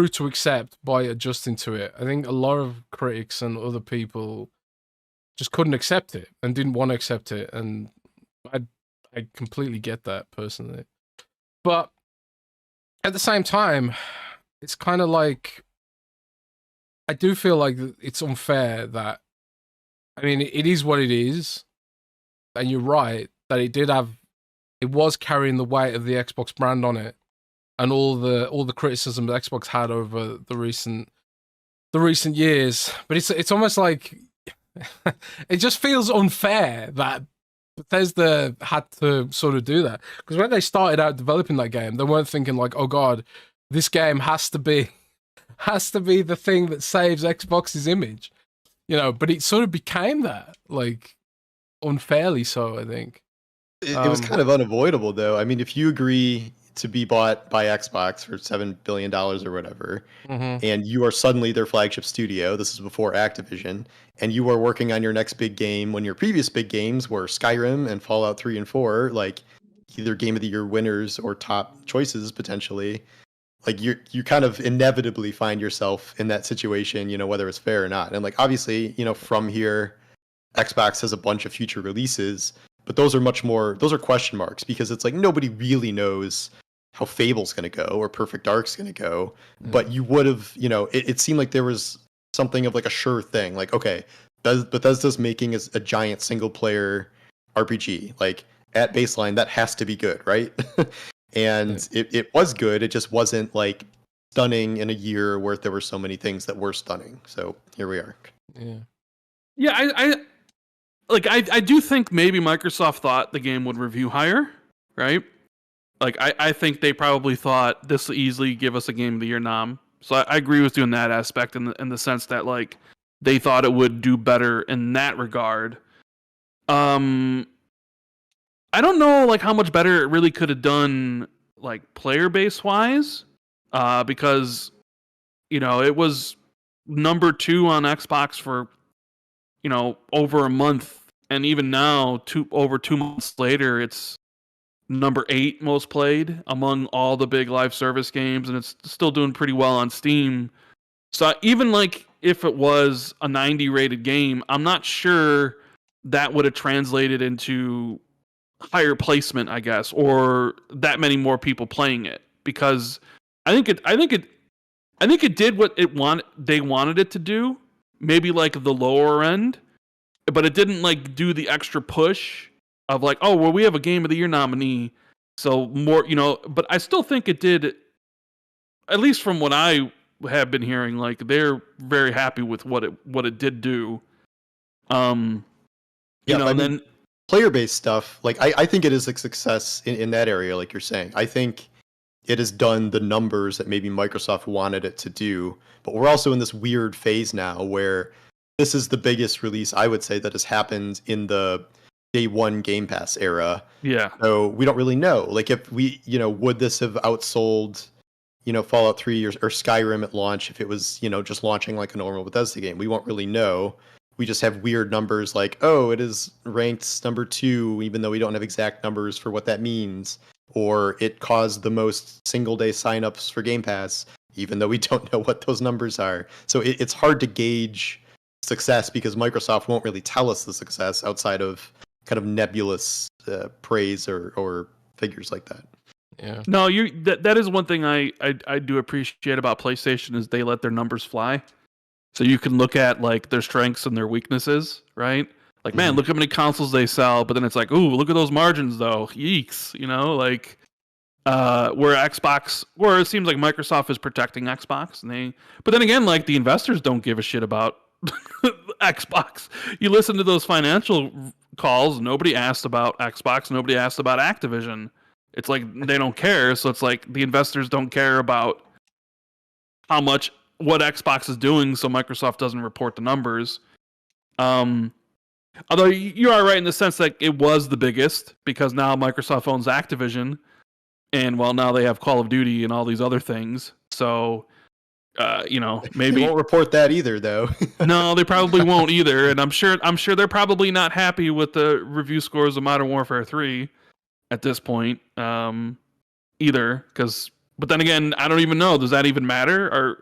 to accept by adjusting to it. I think a lot of critics and other people just couldn't accept it and didn't want to accept it, and I completely get that personally. But at the same time, it's kind of like, I do feel like it's unfair that, I mean, it is what it is, and you're right that it was carrying the weight of the Xbox brand on it, and all the criticism that Xbox had over the recent years. But it's almost like it just feels unfair that Bethesda had to sort of do that, because when they started out developing that game, they weren't thinking like, oh god, this game has to be the thing that saves Xbox's image, but it sort of became that, like, unfairly so, I think. It was kind of unavoidable, though. I mean, if you agree to be bought by Xbox for $7 billion or whatever, and you are suddenly their flagship studio, this is before Activision, and you are working on your next big game when your previous big games were Skyrim and Fallout 3 and 4, like, either Game of the Year winners or top choices potentially, like you kind of inevitably find yourself in that situation, whether it's fair or not. And like obviously, from here, Xbox has a bunch of future releases, but those are question marks because it's like nobody really knows how Fable's going to go or Perfect Dark's going to go. But you would have, it seemed like there was something of like a sure thing. Like, okay, Bethesda's making a giant single player RPG. Like at baseline, that has to be good, right? And it was good. It just wasn't like stunning in a year where there were so many things that were stunning. So here we are. Yeah, I do think maybe Microsoft thought the game would review higher, right? Like I think they probably thought this will easily give us a Game of the Year nom. So I agree with you in that aspect, in the sense that like they thought it would do better in that regard. I don't know like how much better it really could have done like player base wise, because it was number 2 on Xbox for over a month, and even now, over 2 months later, it's number 8 most played among all the big live service games, and it's still doing pretty well on Steam. So even like if it was a 90 rated game, I'm not sure that would have translated into higher placement, I guess, or that many more people playing it, because I think it did what they wanted it to do, maybe like the lower end, but it didn't like do the extra push of like, oh well, we have a Game of the Year nominee, so more, but I still think it did, at least from what I have been hearing, like they're very happy with what it did do. And then player-based stuff, like I think it is a success in that area, like you're saying. I think it has done the numbers that maybe Microsoft wanted it to do, but we're also in this weird phase now where this is the biggest release, I would say, that has happened in the day one Game Pass era. Yeah. So we don't really know. Like if we, would this have outsold, Fallout 3 or Skyrim at launch if it was, just launching like a normal Bethesda game? We won't really know. We just have weird numbers like, oh, it is ranked number 2, even though we don't have exact numbers for what that means. Or it caused the most single day signups for Game Pass, even though we don't know what those numbers are. So it's hard to gauge success because Microsoft won't really tell us the success outside of kind of nebulous praise or figures like that. Yeah. No, that is one thing I do appreciate about PlayStation is they let their numbers fly. So you can look at like their strengths and their weaknesses, right? Like, man, look how many consoles they sell, but then it's like, ooh, look at those margins though. Yeeks, like where it seems like Microsoft is protecting Xbox, but then again, like the investors don't give a shit about Xbox. You listen to those financial calls, nobody asked about Xbox, nobody asked about Activision. It's like they don't care, so it's like the investors don't care about what Xbox is doing, so Microsoft doesn't report the numbers. Although you are right in the sense that it was the biggest because now Microsoft owns Activision, and now they have Call of Duty and all these other things. So, maybe they won't report that either, though. No, they probably won't either, and I'm sure they're probably not happy with the review scores of Modern Warfare 3 at this point, either. But then again, I don't even know. Does that even matter? Or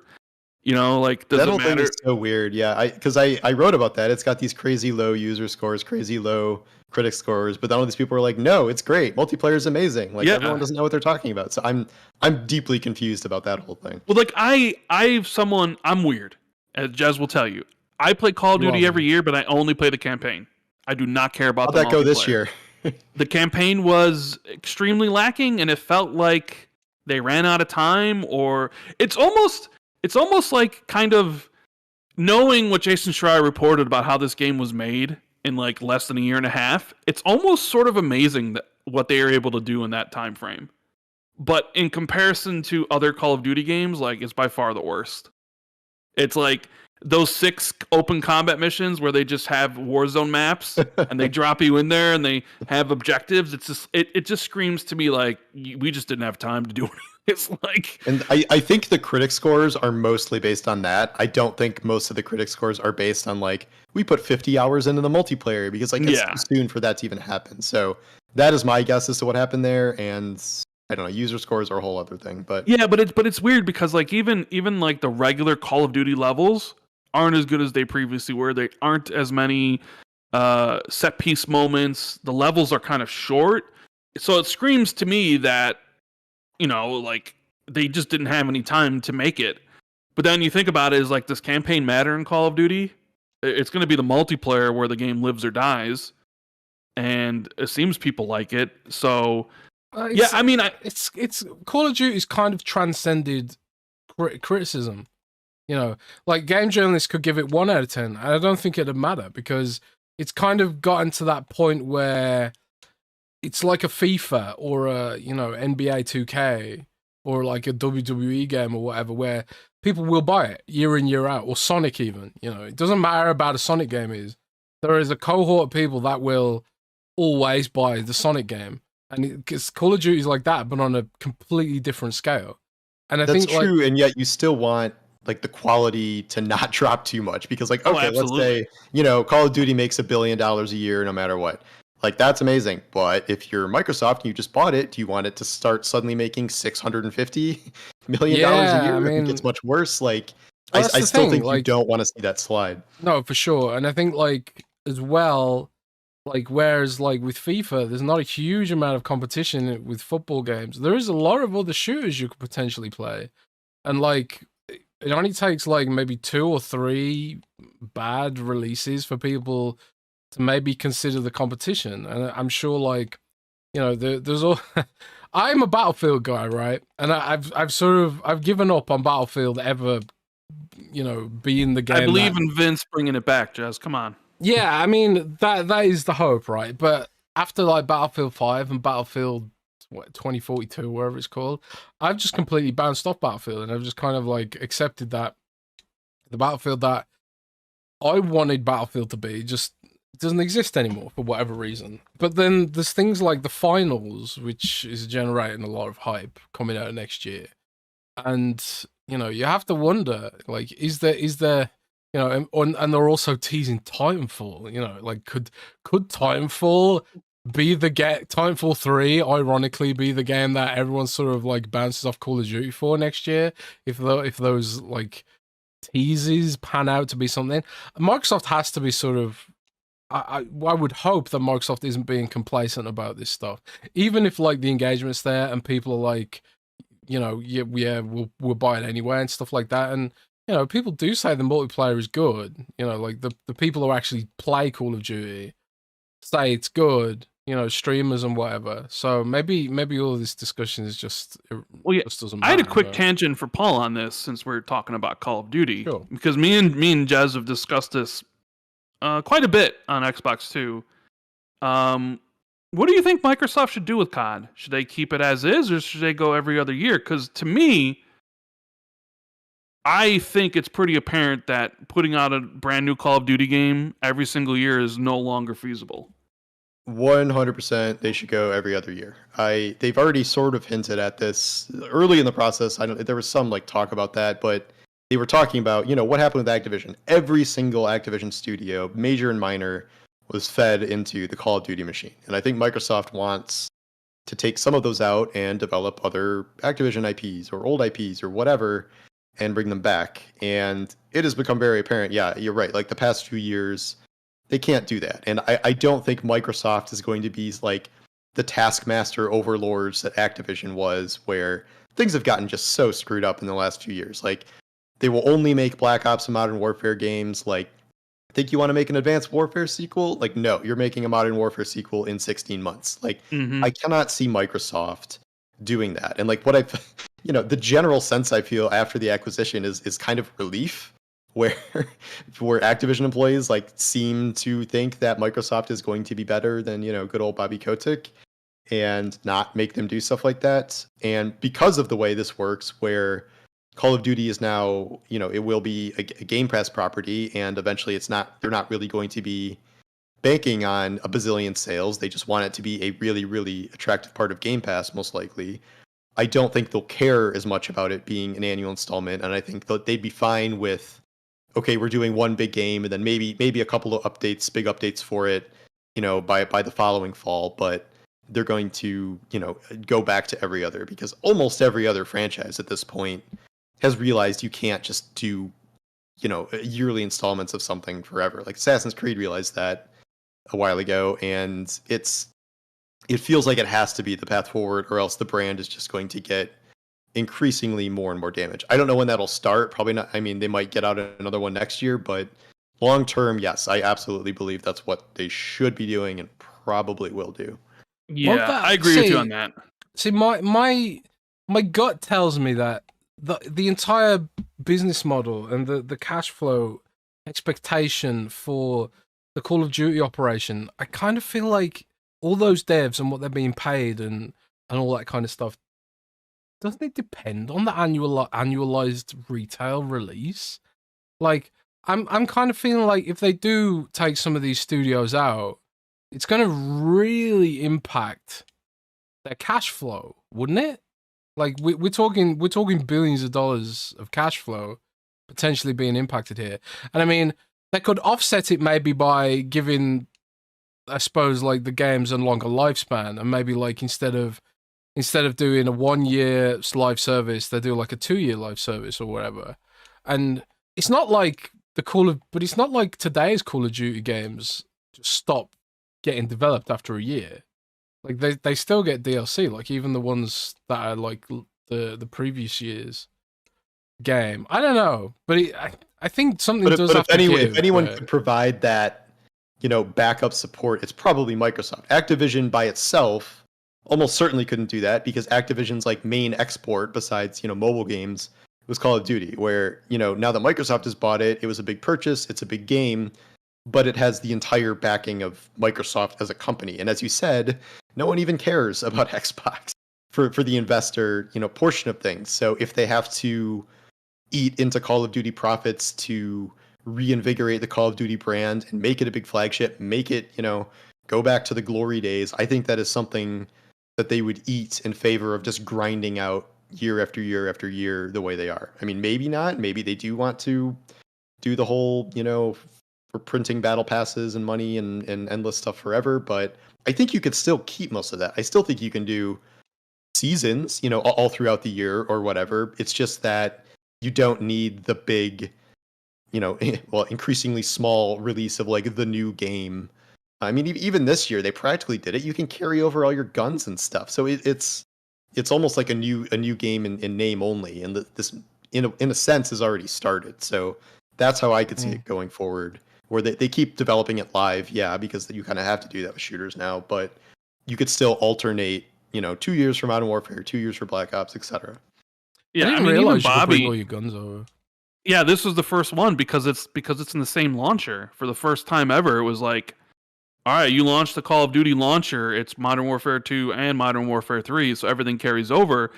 does that it whole matter? thing is so weird. Yeah, because I wrote about that. It's got these crazy low user scores, crazy low critic scores, but then all these people are like, no, it's great. Multiplayer is amazing. Like everyone doesn't know what they're talking about. So I'm deeply confused about that whole thing. Well, like I'm weird, as Jez will tell you. I play Call of Duty every year, but I only play the campaign. I do not care about How'd that go this year? The campaign was extremely lacking, and it felt like they ran out of time, or it's almost like kind of knowing what Jason Schreier reported about how this game was made in like less than a year and a half. It's almost sort of amazing that what they were able to do in that time frame. But in comparison to other Call of Duty games, like it's by far the worst. It's like those 6 open combat missions where they just have Warzone maps and they drop you in there and they have objectives. It's just it just screams to me like we just didn't have time to do anything. It's like, and I think the critic scores are mostly based on that. I don't think most of the critic scores are based on like we put 50 hours into the multiplayer because like it's too soon for that to even happen. So That is my guess as to what happened there, and I don't know. User scores are a whole other thing, but Yeah, but it's weird because like even like the regular Call of Duty levels aren't as good as they previously were. They aren't as many set piece moments. The levels are kind of short. So it screams to me that, like they just didn't have any time to make it. But then you think about it, is like, does campaign matter in Call of Duty? It's going to be the multiplayer where the game lives or dies, and it seems people like it. So yeah, I mean, it's Call of Duty's kind of transcended criticism. Like game journalists could give it 1 out of 10, and I don't think it'd matter because it's kind of gotten to that point where it's like a FIFA or a NBA 2K or like a WWE game or whatever, where people will buy it year in year out, or Sonic even. It doesn't matter about a Sonic game. There is a cohort of people that will always buy the Sonic game, and it's Call of Duty is like that, but on a completely different scale. And I that's think true, and yet you still want like the quality to not drop too much, because like, okay, let's say Call of Duty makes $1 billion a year no matter what. Like, that's amazing, but if you're Microsoft and you just bought it, do you want it to start suddenly making $650 million a year? I think it's much worse. Like, I still think you don't want to see that slide. No, for sure. And I think like as well, like whereas like with FIFA, there's not a huge amount of competition with football games. There is a lot of other shooters you could potentially play, and like it only takes like maybe 2 or 3 bad releases for people to maybe consider the competition. And I'm sure like, there's all I'm a Battlefield guy, right? And I've given up on Battlefield ever, being the game. I believe in Vince bringing it back, Jazz. Come on. Yeah, I mean that is the hope, right? But after like Battlefield 5 and Battlefield 2042, wherever it's called, I've just completely bounced off Battlefield, and I've just kind of like accepted that the Battlefield that I wanted Battlefield to be just doesn't exist anymore for whatever reason. But then there's things like the finals, which is generating a lot of hype coming out next year, and you have to wonder, like, is there and they're also teasing Titanfall. Like, could Titanfall be the Titanfall 3 ironically be the game that everyone sort of like bounces off Call of Duty for next year, if those like teases pan out to be something? Microsoft has to be sort of, I would hope that Microsoft isn't being complacent about this stuff, even if like the engagement's there and people are like, we'll buy it anyway and stuff like that. And people do say the multiplayer is good. Like the people who actually play Call of Duty say it's good. Streamers and whatever. So maybe all of this discussion is just just doesn't matter. I had a quick tangent for Paul on this, since we're talking about Call of Duty, Sure. because me and Jez have discussed this quite a bit on Xbox 2. What do you think Microsoft should do with COD? Should they keep it as is, or should they go every other year? Because to me, I think it's pretty apparent that putting out a brand new Call of Duty game every single year is no longer feasible. 100%, they should go every other year. They've already sort of hinted at this early in the process. There was some like talk about that, but they were talking about, what happened with Activision. Every single Activision studio, major and minor, was fed into the Call of Duty machine. And I think Microsoft wants to take some of those out and develop other Activision IPs or old IPs or whatever and bring them back. And it has become very apparent. Yeah, you're right. Like the past 2 years, they can't do that. And I don't think Microsoft is going to be like the taskmaster overlords that Activision was, where things have gotten just so screwed up in the last 2 years. Like, they will only make Black Ops and Modern Warfare games. Like, think you want to make an Advanced Warfare sequel? Like, no, you're making a Modern Warfare sequel in 16 months. Like, I cannot see Microsoft doing that. And like what the general sense I feel after the acquisition is kind of relief, where Activision employees like seem to think that Microsoft is going to be better than, good old Bobby Kotick, and not make them do stuff like that. And because of the way this works, where Call of Duty is now, it will be a Game Pass property, and eventually they're not really going to be banking on a bazillion sales. They just want it to be a really, really attractive part of Game Pass, most likely. I don't think they'll care as much about it being an annual installment, and I think that they'd be fine with, okay, we're doing one big game, and then maybe a couple of updates, big updates for it, by the following fall. But they're going to, go back to every other, because almost every other franchise at this point has realized you can't just do, yearly installments of something forever. Like Assassin's Creed realized that a while ago, and it feels like it has to be the path forward, or else the brand is just going to get increasingly more and more damage. I don't know when that'll start. Probably not. I mean, they might get out another one next year, but long term, yes, I absolutely believe that's what they should be doing and probably will do. Yeah, I agree with you on that. See, my gut tells me that the entire business model and the cash flow expectation for the Call of Duty operation, I kind of feel like all those devs and what they're being paid and all that kind of stuff, doesn't it depend on the annualized retail release? Like, I'm kind of feeling like if they do take some of these studios out, it's going to really impact their cash flow, wouldn't it? Like we're talking billions of dollars of cash flow potentially being impacted here. And I mean, they could offset it maybe by giving, I suppose, like the games a longer lifespan, and maybe like instead of doing a 1 year live service, they do like a 2 year live service or whatever. And it's not like but it's not like today's Call of Duty games just stop getting developed after a year. Like they still get DLC, like even the ones that are like the previous year's game. I don't know, but I think something does have to give. If anyone could provide that, backup support, it's probably Microsoft. Activision by itself almost certainly couldn't do that, because Activision's like main export besides, mobile games was Call of Duty, where, now that Microsoft has bought it, it was a big purchase, it's a big game, but it has the entire backing of Microsoft as a company. And as you said, no one even cares about Xbox for the investor, portion of things. So if they have to eat into Call of Duty profits to reinvigorate the Call of Duty brand and make it a big flagship, make it, go back to the glory days, I think that is something that they would eat in favor of just grinding out year after year after year the way they are. I mean, maybe not. Maybe they do want to do the whole, for printing battle passes and money and endless stuff forever, but I think you could still keep most of that. I still think you can do seasons, all throughout the year or whatever. It's just that you don't need the big, increasingly small release of like the new game. I mean, even this year they practically did it. You can carry over all your guns and stuff, so it's almost like a new game in name only, and this in a sense has already started. So that's how I could see it going forward, where they keep developing it live, because you kind of have to do that with shooters now, but you could still alternate, 2 years for Modern Warfare, 2 years for Black Ops, etc. Yeah, I mean, even Bobby, all your guns over. Yeah, this was the first one because it's in the same launcher. For the first time ever, it was like, all right, you launched the Call of Duty launcher, it's Modern Warfare 2 and Modern Warfare 3, so everything carries over.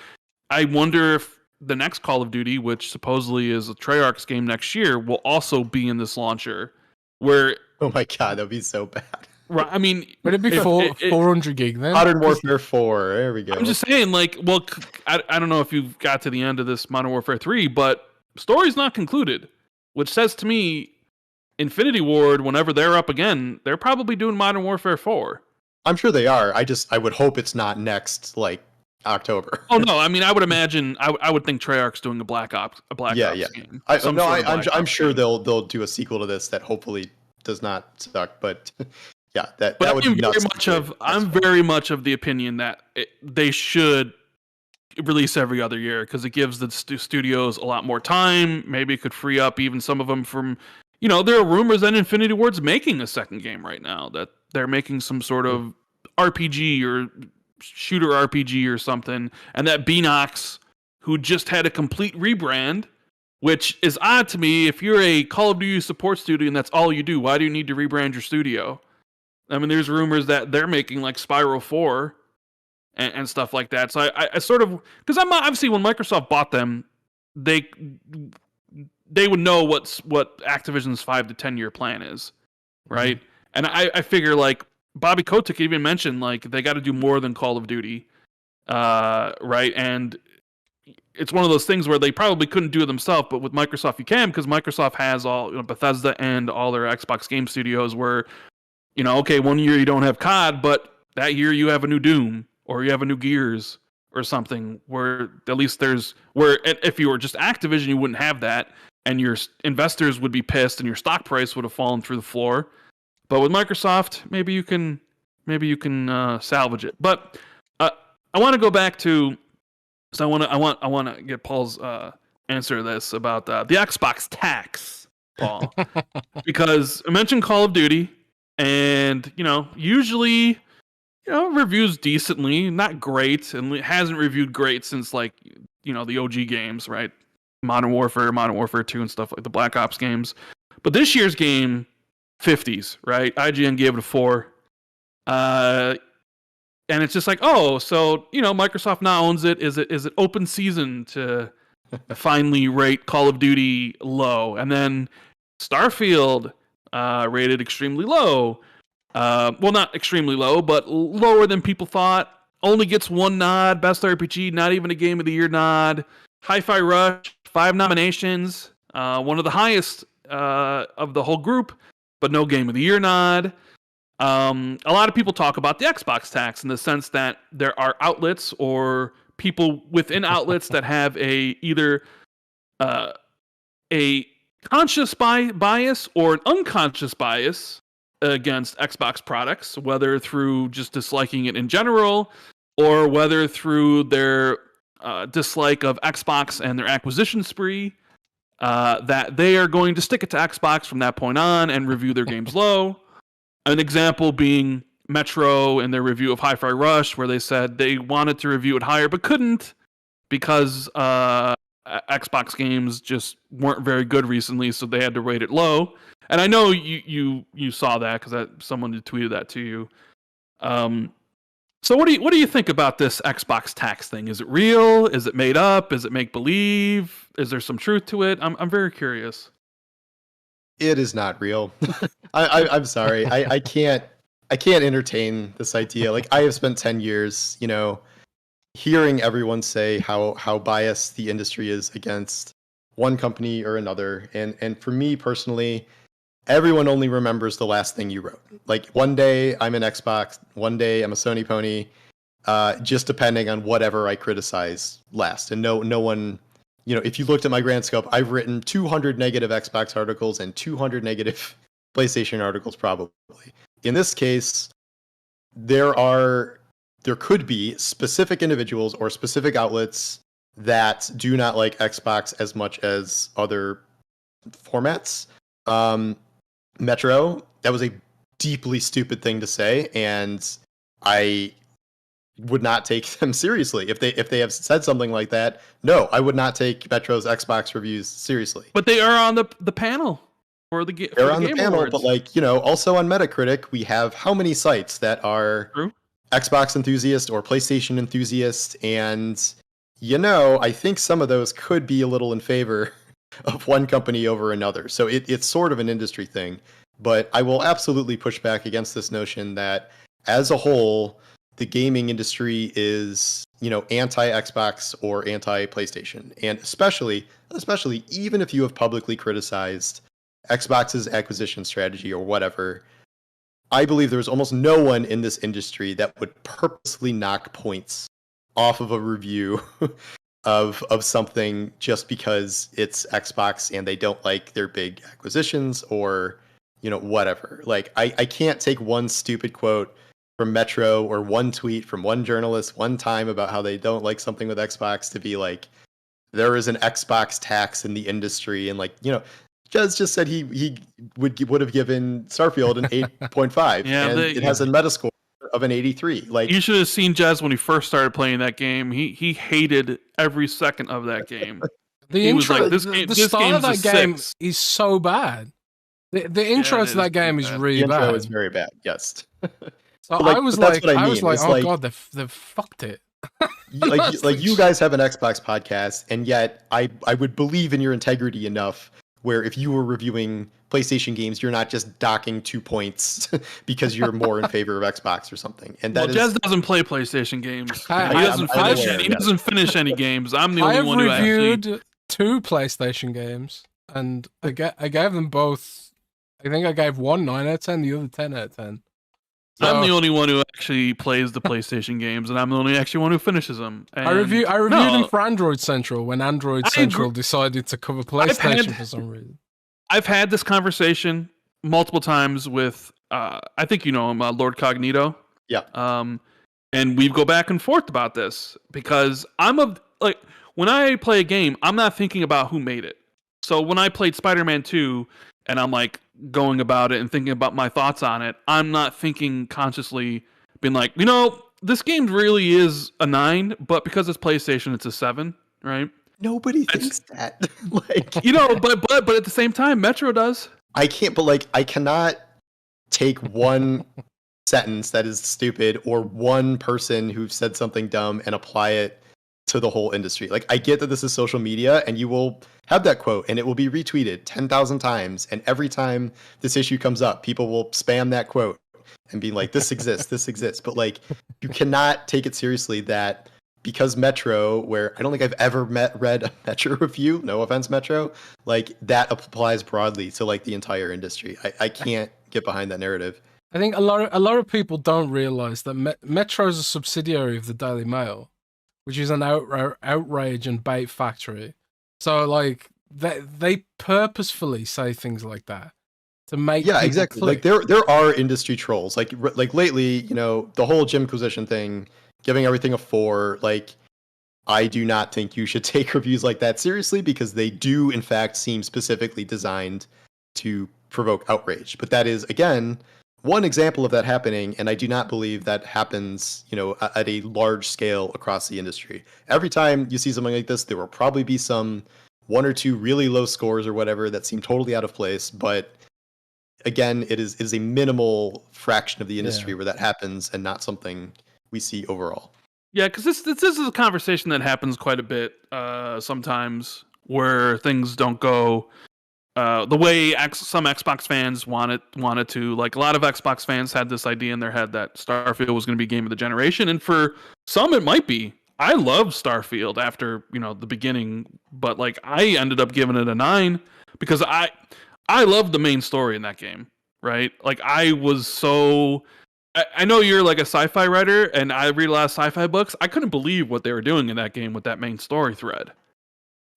I wonder if the next Call of Duty, which supposedly is a Treyarch's game next year, will also be in this launcher. Where, oh my god, that'd be so bad. Right, I mean, would it be 400 gig then? Modern Warfare 4, there we go. I'm just saying, like, well, I don't know if you've got to the end of this Modern Warfare 3, but story's not concluded, which says to me, Infinity Ward, whenever they're up again, they're probably doing Modern Warfare 4. I'm sure they are. I would hope it's not next, like, October. Oh no, I mean, I would imagine, I would think Treyarch's doing a Black Ops game. I'm sure they'll do a sequel to this that hopefully does not suck, but yeah, that would be nuts. I'm very much of the opinion that they should release every other year, because it gives the studios a lot more time. Maybe it could free up even some of them from, there are rumors that Infinity Ward's making a second game right now, that they're making some sort of RPG or shooter RPG or something, and that Beanox, who just had a complete rebrand, which is odd to me. If you're a Call of Duty support studio and that's all you do, why do you need to rebrand your studio? I mean, there's rumors that they're making like Spyro 4 and stuff like that. So I sort of, because I'm obviously, when Microsoft bought them, they would know what Activision's 5 to 10 year plan is, right? Mm-hmm. And I figure, like, Bobby Kotick even mentioned, like, they got to do more than Call of Duty, right? And it's one of those things where they probably couldn't do it themselves, but with Microsoft you can, because Microsoft has all, Bethesda and all their Xbox game studios where, okay, 1 year you don't have COD, but that year you have a new Doom or you have a new Gears or something, where at least where if you were just Activision, you wouldn't have that, and your investors would be pissed and your stock price would have fallen through the floor. But with Microsoft, maybe you can salvage it. But I want to go back to, so I want to get Paul's answer to this about the Xbox tax, Paul, because I mentioned Call of Duty, and usually reviews decently, not great, and it hasn't reviewed great since the OG games, right? Modern Warfare 2, and stuff like the Black Ops games. But this year's game, 50s, right? IGN gave it a 4. And it's just like, oh, so Microsoft now owns it. Is it open season to finally rate Call of Duty low? And then Starfield rated extremely low. Well, not extremely low, but lower than people thought. Only gets 1 nod, best RPG, not even a Game of the Year nod. Hi-Fi Rush, 5 nominations, one of the highest of the whole group, but no Game of the Year nod. A lot of people talk about the Xbox tax in the sense that there are outlets or people within outlets that have either a conscious bias or an unconscious bias against Xbox products, whether through just disliking it in general or whether through their dislike of Xbox and their acquisition spree, that they are going to stick it to Xbox from that point on and review their games low. An example being Metro in their review of Hi-Fi Rush, where they said they wanted to review it higher but couldn't because Xbox games just weren't very good recently, so they had to rate it low. And I know you saw that because someone had tweeted that to you. So what do you think about this Xbox tax thing? Is it real? Is it made up? Is it make believe? Is there some truth to it? I'm very curious. It is not real. I'm sorry. I can't entertain this idea. Like, I have spent 10 years, hearing everyone say how biased the industry is against one company or another. And for me personally, everyone only remembers the last thing you wrote. Like, one day I'm an Xbox, one day I'm a Sony pony, just depending on whatever I criticize last. And no one, if you looked at my grand scope, I've written 200 negative Xbox articles and 200 negative PlayStation articles probably. In this case, there could be specific individuals or specific outlets that do not like Xbox as much as other formats. Metro, that was a deeply stupid thing to say, and I would not take them seriously if they have said something like that. No, I would not take Metro's Xbox reviews seriously. But they are on the panel for the game. They're on the panel, awards. But also on Metacritic, we have how many sites that are True. Xbox enthusiast or PlayStation enthusiast, and I think some of those could be a little in favor of one company over another. So it's sort of an industry thing. But I will absolutely push back against this notion that as a whole, the gaming industry is, anti-Xbox or anti-PlayStation. And especially even if you have publicly criticized Xbox's acquisition strategy or whatever, I believe there's almost no one in this industry that would purposely knock points off of a review of something just because it's Xbox and they don't like their big acquisitions or whatever. Like, I can't take one stupid quote from Metro or one tweet from one journalist one time about how they don't like something with Xbox to be like, there is an Xbox tax in the industry. And Jez just said he would have given Starfield an 8.5. Yeah, and it has a Metascore of an 83. Like, you should have seen Jez when he first started playing that game. He hated every second of that game. The intro, was like, the start of that game is so bad. The intro to that game is really bad. The intro is very bad. Yes. So I was like, oh god, they've fucked it. like you guys have an Xbox podcast, and yet I would believe in your integrity enough where if you were reviewing PlayStation games, you're not just docking 2 points because you're more in favor of Xbox or something. And Jez doesn't play PlayStation games. He doesn't finish any games. I'm the only one who actually... I have reviewed 2 PlayStation games, and I gave them both. I think I gave one 9 out of 10, the other 10 out of 10. I'm the only one who actually plays the PlayStation games, and I'm the only actually one who finishes them. And I reviewed them for Android Central when Android Central decided to cover PlayStation for some reason. I've had this conversation multiple times with, I think you know him, Lord Cognito. Yeah. And we go back and forth about this because when I play a game, I'm not thinking about who made it. So when I played Spider-Man 2 and I'm like going about it and thinking about my thoughts on it, I'm not thinking consciously being like, you know, this game really is a 9, but because it's PlayStation, it's a 7, right? Nobody thinks that. Like, you know, but at the same time, Metro does. I cannot take one sentence that is stupid or one person who said something dumb and apply it to the whole industry. Like, I get that this is social media and you will have that quote and it will be retweeted 10,000 times. And every time this issue comes up, people will spam that quote and be like, this exists, this exists. But like, you cannot take it seriously that because Metro, where I don't think I've ever read a Metro review, no offense, Metro, like that applies broadly to like the entire industry. I can't get behind that narrative. I think a lot of people don't realize that Metro is a subsidiary of the Daily Mail, which is an outrage and bait factory. So like they purposefully say things like that to make exactly click. Like there are industry trolls like lately, you know, the whole Jimquisition thing, giving everything a 4. Like, I do not think you should take reviews like that seriously because they do in fact seem specifically designed to provoke outrage. But that is again one example of that happening, and I do not believe that happens, you know, at a large scale across the industry. Every time you see something like this, there will probably be some 1 or 2 really low scores or whatever that seem totally out of place. But again, it is a minimal fraction of the industry where that happens, and not something we see overall. Yeah, because this is a conversation that happens quite a bit sometimes, where things don't go the way some Xbox fans wanted to. Like, a lot of Xbox fans had this idea in their head that Starfield was going to be game of the generation, and for some it might be. I loved Starfield after, you know, the beginning, but like I ended up giving it a 9 because I loved the main story in that game, right? Like, I was so... I know you're like a sci-fi writer, and I read a lot of sci-fi books. I couldn't believe what they were doing in that game with that main story thread.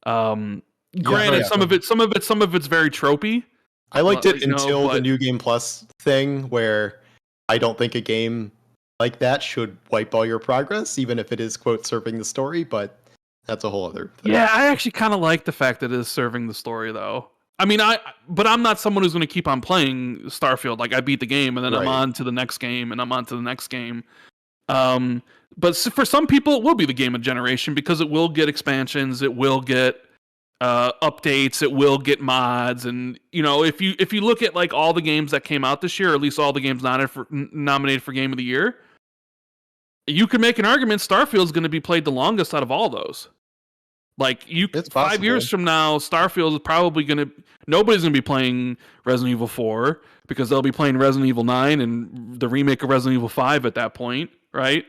Granted, some of it's very tropey. I liked it until the New Game Plus thing, where I don't think a game like that should wipe all your progress, even if it is, quote, serving the story. But that's a whole other thing. Yeah, I actually kind of like the fact that it is serving the story, though. I mean, but I'm not someone who's going to keep on playing Starfield. Like, I beat the game, and then I'm on to the next game, and I'm on to the next game. But for some people, it will be the game of generation because it will get expansions, it will get updates, it will get mods, and you know, if you look at like all the games that came out this year, or at least all the games nominated for Game of the Year, you can make an argument Starfield's going to be played the longest out of all those. Like, 5 years from now, Starfield is probably nobody's going to be playing Resident Evil 4 because they'll be playing Resident Evil 9 and the remake of Resident Evil 5 at that point, right?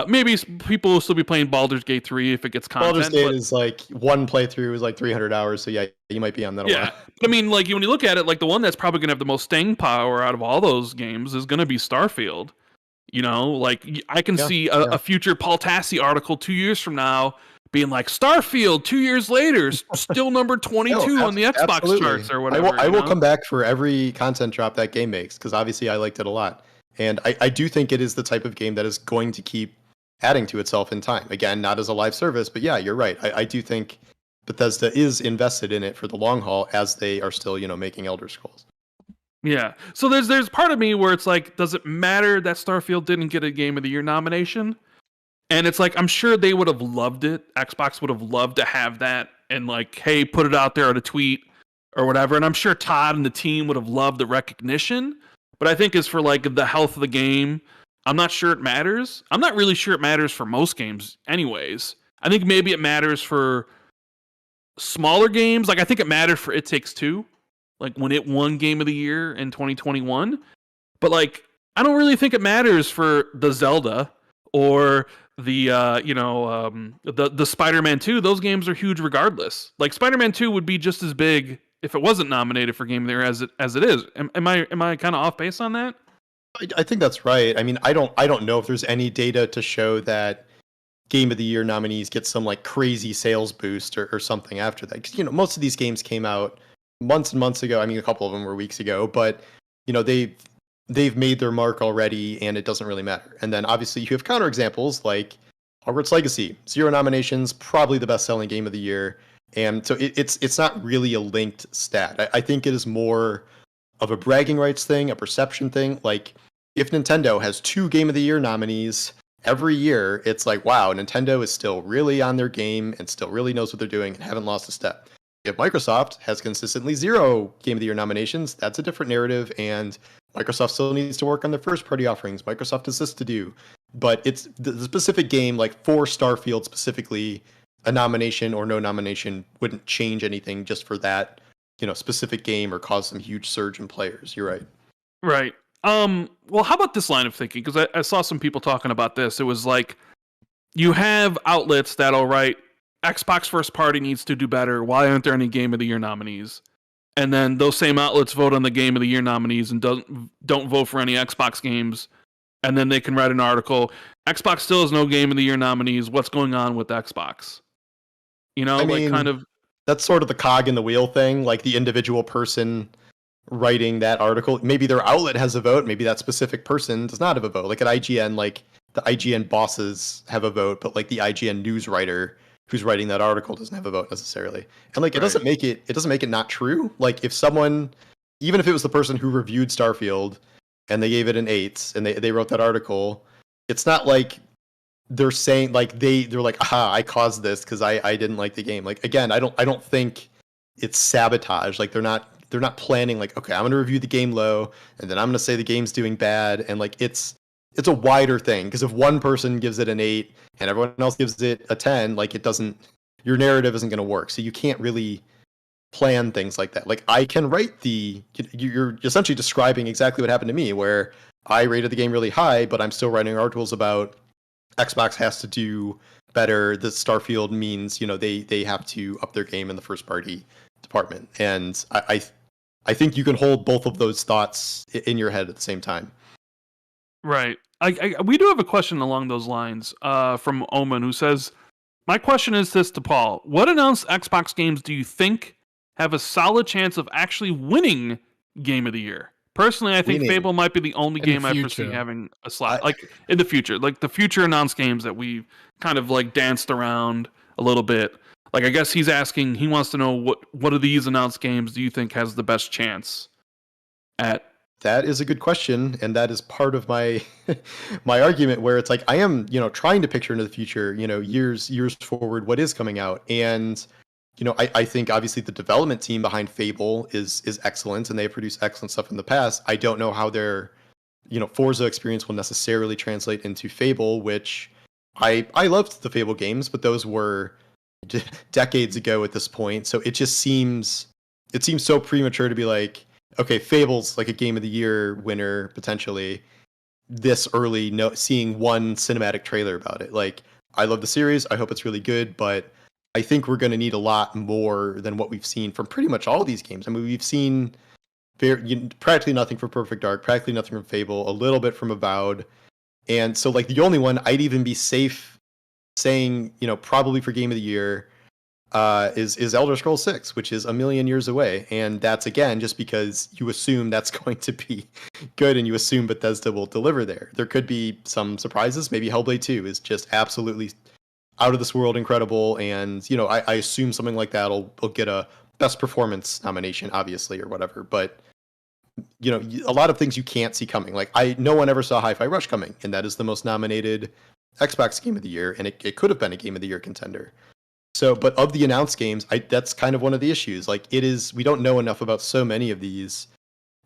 Maybe people will still be playing Baldur's Gate 3 if it gets content. Baldur's Gate is like one playthrough is like 300 hours, so yeah, you might be on that a while. But I mean, like, when you look at it, like, the one that's probably going to have the most staying power out of all those games is going to be Starfield. You know, like, I can see a future Paul Tassi article 2 years from now being like, Starfield 2 years later, still number 22 on the Xbox charts or whatever. I will come back for every content drop that game makes, because obviously I liked it a lot. And I do think it is the type of game that is going to keep adding to itself in time. Again, not as a live service, but yeah, you're right. I do think Bethesda is invested in it for the long haul, as they are still, you know, making Elder Scrolls. Yeah. So there's part of me where it's like, does it matter that Starfield didn't get a Game of the Year nomination? And it's like, I'm sure they would have loved it. Xbox would have loved to have that and like, hey, put it out there on a tweet or whatever. And I'm sure Todd and the team would have loved the recognition. But I think as for like the health of the game, I'm not sure it matters. I'm not really sure it matters for most games anyways. I think maybe it matters for smaller games. Like, I think it mattered for It Takes Two, like when it won Game of the Year in 2021. But like, I don't really think it matters for the Zelda or the the Spider-Man 2. Those games are huge regardless. Like, Spider-Man 2 would be just as big if it wasn't nominated for Game of the Year as it is. Am I kind of off base on that? I think that's right. I mean, I don't know if there's any data to show that Game of the Year nominees get some like crazy sales boost or something after that. Because most of these games came out months and months ago. I mean, a couple of them were weeks ago, but they've made their mark already, and it doesn't really matter. And then obviously you have counterexamples like Hogwarts Legacy, 0 nominations, probably the best-selling game of the year. And so it's not really a linked stat. I think it is more of a bragging rights thing, a perception thing. Like if Nintendo has 2 Game of the Year nominees every year, it's like, wow, Nintendo is still really on their game and still really knows what they're doing and haven't lost a step. If Microsoft has consistently 0 Game of the Year nominations, that's a different narrative, and Microsoft still needs to work on their first-party offerings. Microsoft has this to do. But it's the specific game, like for Starfield specifically, a nomination or no nomination wouldn't change anything just for that, specific game or cause some huge surge in players. You're right. Right. Well, how about this line of thinking? Because I saw some people talking about this. It was like, you have outlets that'll write, Xbox first party needs to do better. Why aren't there any Game of the Year nominees? And then those same outlets vote on the Game of the Year nominees and don't vote for any Xbox games. And then they can write an article, Xbox still has no Game of the Year nominees. What's going on with Xbox? I mean, kind of. That's sort of the cog in the wheel thing, like the individual person writing that article. Maybe their outlet has a vote. Maybe that specific person does not have a vote. Like at IGN, like the IGN bosses have a vote, but like the IGN news writer who's writing that article doesn't have a vote necessarily. And like it doesn't make it not true. Like if someone, even if it was the person who reviewed Starfield and they gave it an 8 and they wrote that article, it's not like they're saying like they're like, aha, I caused this because I didn't like the game. Like again, I don't think it's sabotage. Like they're not planning like, okay, I'm gonna review the game low and then I'm gonna say the game's doing bad, and like it's a wider thing, because if one person gives it an 8 and everyone else gives it a 10, like your narrative isn't gonna work. So you can't really plan things like that. Like I can write you're essentially describing exactly what happened to me, where I rated the game really high, but I'm still writing articles about Xbox has to do better. The Starfield means, they have to up their game in the first party department. And I think you can hold both of those thoughts in your head at the same time. Right. We do have a question along those lines from Omen, who says, my question is this to Paul. What announced Xbox games do you think have a solid chance of actually winning Game of the Year? Personally, I think Fable might be the only game I foresee having a slot. Like in the future, like the future announced games that we kind of like danced around a little bit. Like I guess he's asking, he wants to know what of these announced games do you think has the best chance at? That is a good question, and that is part of my my argument, where it's like I am, trying to picture into the future, years forward, what is coming out. And I think obviously the development team behind Fable is excellent, and they've produced excellent stuff in the past. I don't know how their Forza experience will necessarily translate into Fable, which I loved the Fable games, but those were decades ago at this point. So it seems so premature to be like, okay, Fable's like a Game of the Year winner potentially this early, seeing one cinematic trailer about it. Like, I love the series. I hope it's really good, but I think we're going to need a lot more than what we've seen from pretty much all these games. I mean, we've seen practically nothing from Perfect Dark, practically nothing from Fable, a little bit from Avowed. And so, like, the only one I'd even be safe saying, probably for Game of the Year is Elder Scrolls 6, which is a million years away. And that's, again, just because you assume that's going to be good and you assume Bethesda will deliver there. There could be some surprises. Maybe Hellblade 2 is just absolutely out of this world incredible, and I assume something like that will get a best performance nomination, obviously, or whatever. But a lot of things you can't see coming. Like no one ever saw Hi-Fi Rush coming, and that is the most nominated Xbox Game of the Year, and it could have been a Game of the Year contender. So, but of the announced games, that's kind of one of the issues. Like we don't know enough about so many of these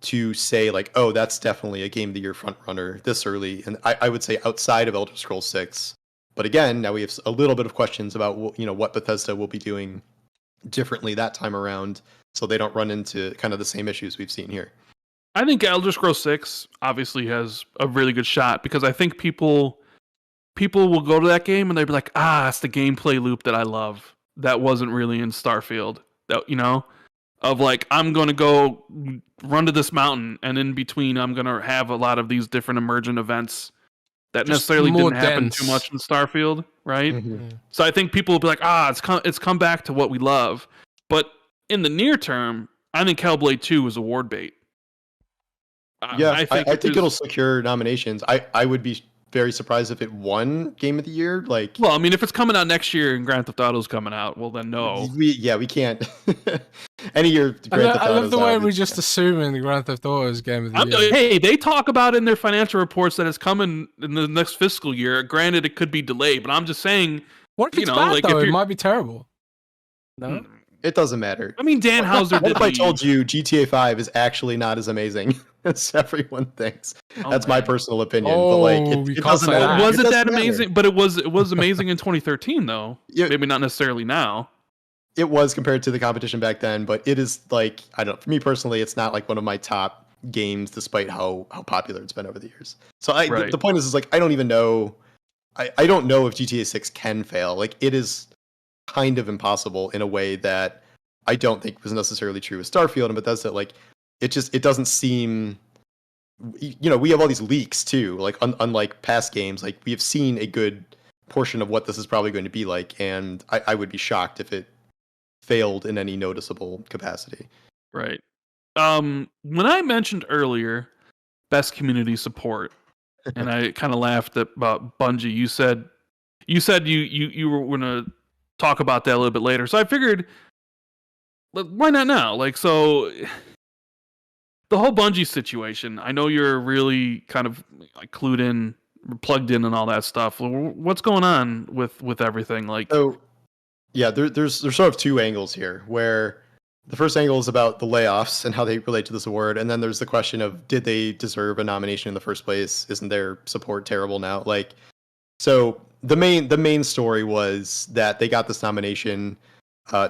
to say like, oh, that's definitely a Game of the Year front runner this early. And I would say outside of Elder Scrolls 6. But again, now we have a little bit of questions about what Bethesda will be doing differently that time around, so they don't run into kind of the same issues we've seen here. I think Elder Scrolls 6 obviously has a really good shot, because I think people will go to that game and they'll be like, it's the gameplay loop that I love. That wasn't really in Starfield. That of like, I'm going to go run to this mountain, and in between, I'm going to have a lot of these different emergent events that Just necessarily more didn't happen dense. too much in Starfield, right? Mhm. So I think people will be like, it's come back to what we love. But in the near term, I think Hellblade 2 is award bait. Yeah, I think I think it'll secure nominations. I would be very surprised if it won Game of the Year. Like, well, I mean, if it's coming out next year and Grand Theft Auto's coming out, well then no. we can't. Any year Grand Theft I love Auto's the way out, we're it's- just assuming the Grand Theft Auto is game of the year. Hey, they talk about in their financial reports that it's coming in the next fiscal year. Granted, it could be delayed, but I'm just saying. What if it's bad like, though? if It you're- might be terrible. No. It doesn't matter. I mean, Dan Houser What did if I the- told you GTA 5 is actually not as amazing as everyone thinks? Oh, That's my man. personal opinion. But like, Oh, we it can't doesn't say matter. that. Was it doesn't that matter. amazing? But it was amazing in 2013, though. Yeah. Maybe not necessarily now. It was compared to the competition back then, but it is like, I don't know. For me personally, it's not like one of my top games, despite how popular it's been over the years. So Right. the point is like, I don't even know. I don't know if GTA 6 can fail. Like, it is kind of impossible in a way that I don't think was necessarily true with Starfield and Bethesda. Like, it doesn't seem, we have all these leaks too. Like, unlike past games, like we have seen a good portion of what this is probably going to be like, and I would be shocked if it failed in any noticeable capacity. Right. When I mentioned earlier best community support, and I kind of laughed about Bungie, you said you were going to talk about that a little bit later. So I figured, why not now? Like, so the whole Bungie situation. I know you're really kind of like clued in, plugged in, and all that stuff. What's going on with everything? Like, So, yeah, there's sort of two angles here, where the first angle is about the layoffs and how they relate to this award, and then there's the question of, did they deserve a nomination in the first place? Isn't their support terrible now? Like, so the main story was that they got this nomination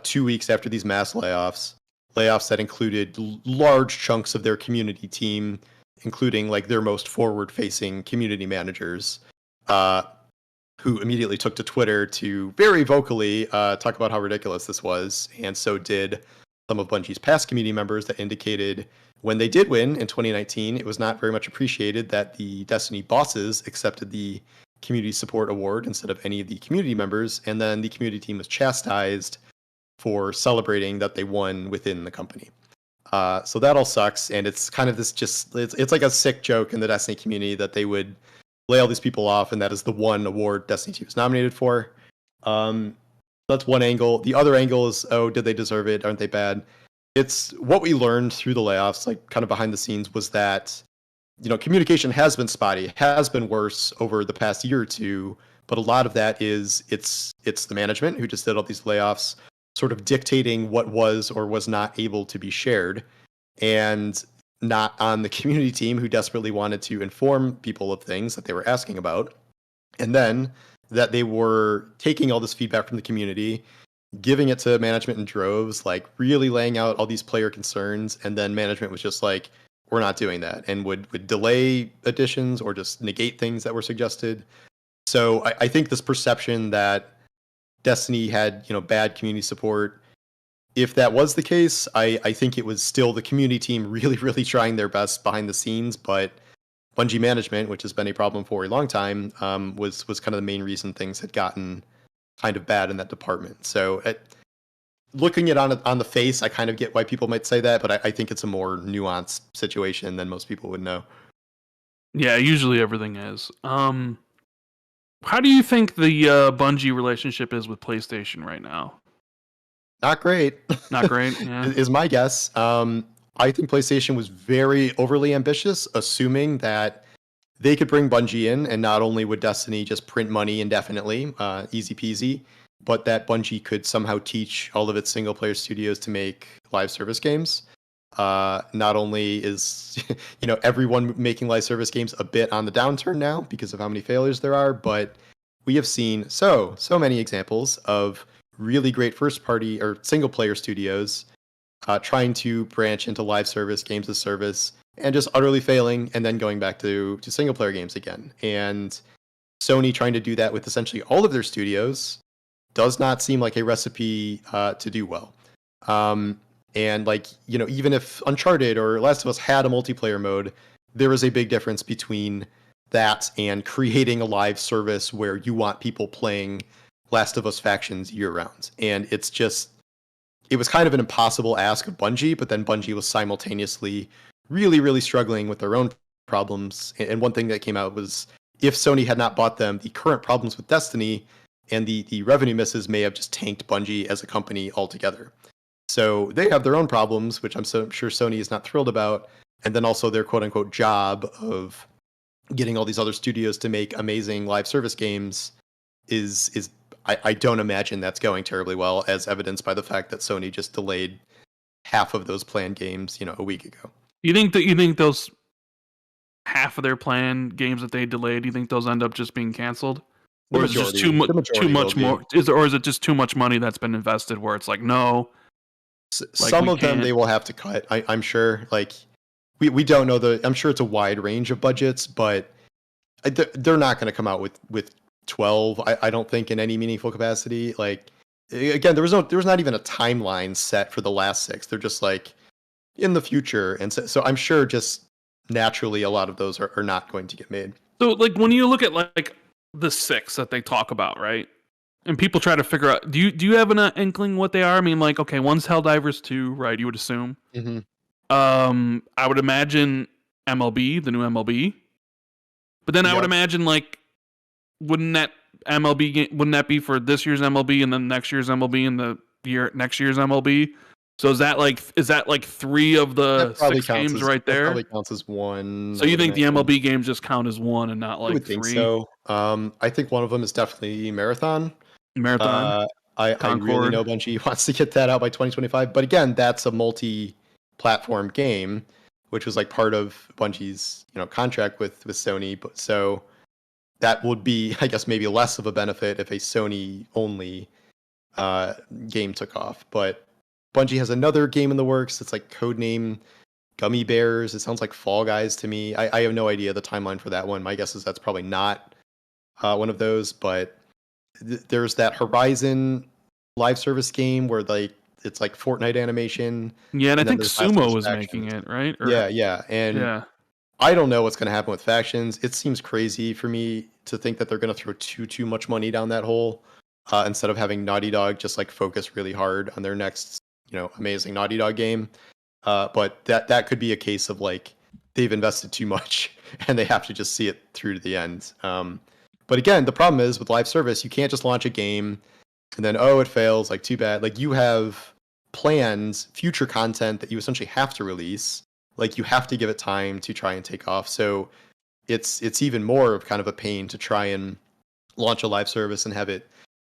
2 weeks after these mass layoffs that included large chunks of their community team, including like their most forward-facing community managers, who immediately took to Twitter to very vocally talk about how ridiculous this was. And so did some of Bungie's past community members that indicated when they did win in 2019, it was not very much appreciated that the Destiny bosses accepted the community support award instead of any of the community members. And then the community team was chastised for celebrating that they won within the company. So that all sucks. And it's kind of this it's like a sick joke in the Destiny community that they would lay all these people off, and that is the one award Destiny 2 was nominated for. That's one angle. The other angle is, did they deserve it? Aren't they bad? It's what we learned through the layoffs, like kind of behind the scenes, was that, communication has been spotty, has been worse over the past year or two, but a lot of that is it's the management who just did all these layoffs, sort of dictating what was or was not able to be shared, and not on the community team who desperately wanted to inform people of things that they were asking about. And then that they were taking all this feedback from the community, giving it to management in droves, like really laying out all these player concerns. And then management was just like, we're not doing that, and would delay additions or just negate things that were suggested. So I think this perception that Destiny had, bad community support, if that was the case, I think it was still the community team really, really trying their best behind the scenes, but Bungie management, which has been a problem for a long time, was kind of the main reason things had gotten kind of bad in that department. So looking at on the face, I kind of get why people might say that, but I think it's a more nuanced situation than most people would know. yeah, usually everything is. How do you think the Bungie relationship is with PlayStation right now? Not great. Not great. Yeah. Is my guess. I think PlayStation was very overly ambitious, assuming that they could bring Bungie in, and not only would Destiny just print money indefinitely, easy peasy, but that Bungie could somehow teach all of its single-player studios to make live service games. Not only is everyone making live service games a bit on the downturn now because of how many failures there are, but we have seen so many examples of really great first-party or single-player studios trying to branch into live service, games as service, and just utterly failing, and then going back to single-player games again. And Sony trying to do that with essentially all of their studios does not seem like a recipe to do well. And like, you know, even if Uncharted or Last of Us had a multiplayer mode, there is a big difference between that and creating a live service where you want people playing Last of Us factions year round. And it's just, it was kind of an impossible ask of Bungie, but then Bungie was simultaneously really, really struggling with their own problems. And one thing that came out was if Sony had not bought them, the current problems with Destiny and the revenue misses may have just tanked Bungie as a company altogether. So they have their own problems, which I'm sure Sony is not thrilled about. And then also their quote unquote job of getting all these other studios to make amazing live service games is I don't imagine that's going terribly well, as evidenced by the fact that Sony just delayed half of those planned games, you know, a week ago. You think those half of their planned games that they delayed, do you think those end up just being canceled? Or is it just too much more? Or is it just too much money that's been invested where it's like, no? Some of them they will have to cut. I'm sure. Like we don't know I'm sure it's a wide range of budgets, but they're not going to come out with 12. I don't think in any meaningful capacity. Like again, there was not even a timeline set for the last 6. They're just like in the future, and so I'm sure just naturally a lot of those are not going to get made. So like when you look at like the 6 that they talk about, right? And people try to figure out, do you have an inkling what they are? I mean, like, okay, one's Helldivers 2, right? You would assume. Mm-hmm. I would imagine MLB, the new MLB. But then I would imagine, like, wouldn't that be for this year's MLB and then next year's MLB and next year's MLB? So is that like 3 of the 6 games right there? That probably counts as one. So you think the MLB games just count as one and not like 3? I would think so. I think one of them is definitely Marathon. I really know Bungie wants to get that out by 2025. But again, that's a multi-platform game, which was like part of Bungie's contract with Sony. But so that would be, I guess, maybe less of a benefit if a Sony only game took off. But Bungie has another game in the works. It's like codename Gummy Bears. It sounds like Fall Guys to me. I have no idea the timeline for that one. My guess is that's probably not one of those. But there's that Horizon live service game where it's like Fortnite animation. Yeah, and I think Sumo was making it, right? Yeah. And I don't know what's going to happen with factions. It seems crazy for me to think that they're going to throw too much money down that hole instead of having Naughty Dog just like focus really hard on their next amazing Naughty Dog game. But that could be a case of like they've invested too much and they have to just see it through to the end. But again, the problem is with live service, you can't just launch a game and then, it fails, like too bad. Like you have plans, future content that you essentially have to release. Like you have to give it time to try and take off. So it's even more of kind of a pain to try and launch a live service and have it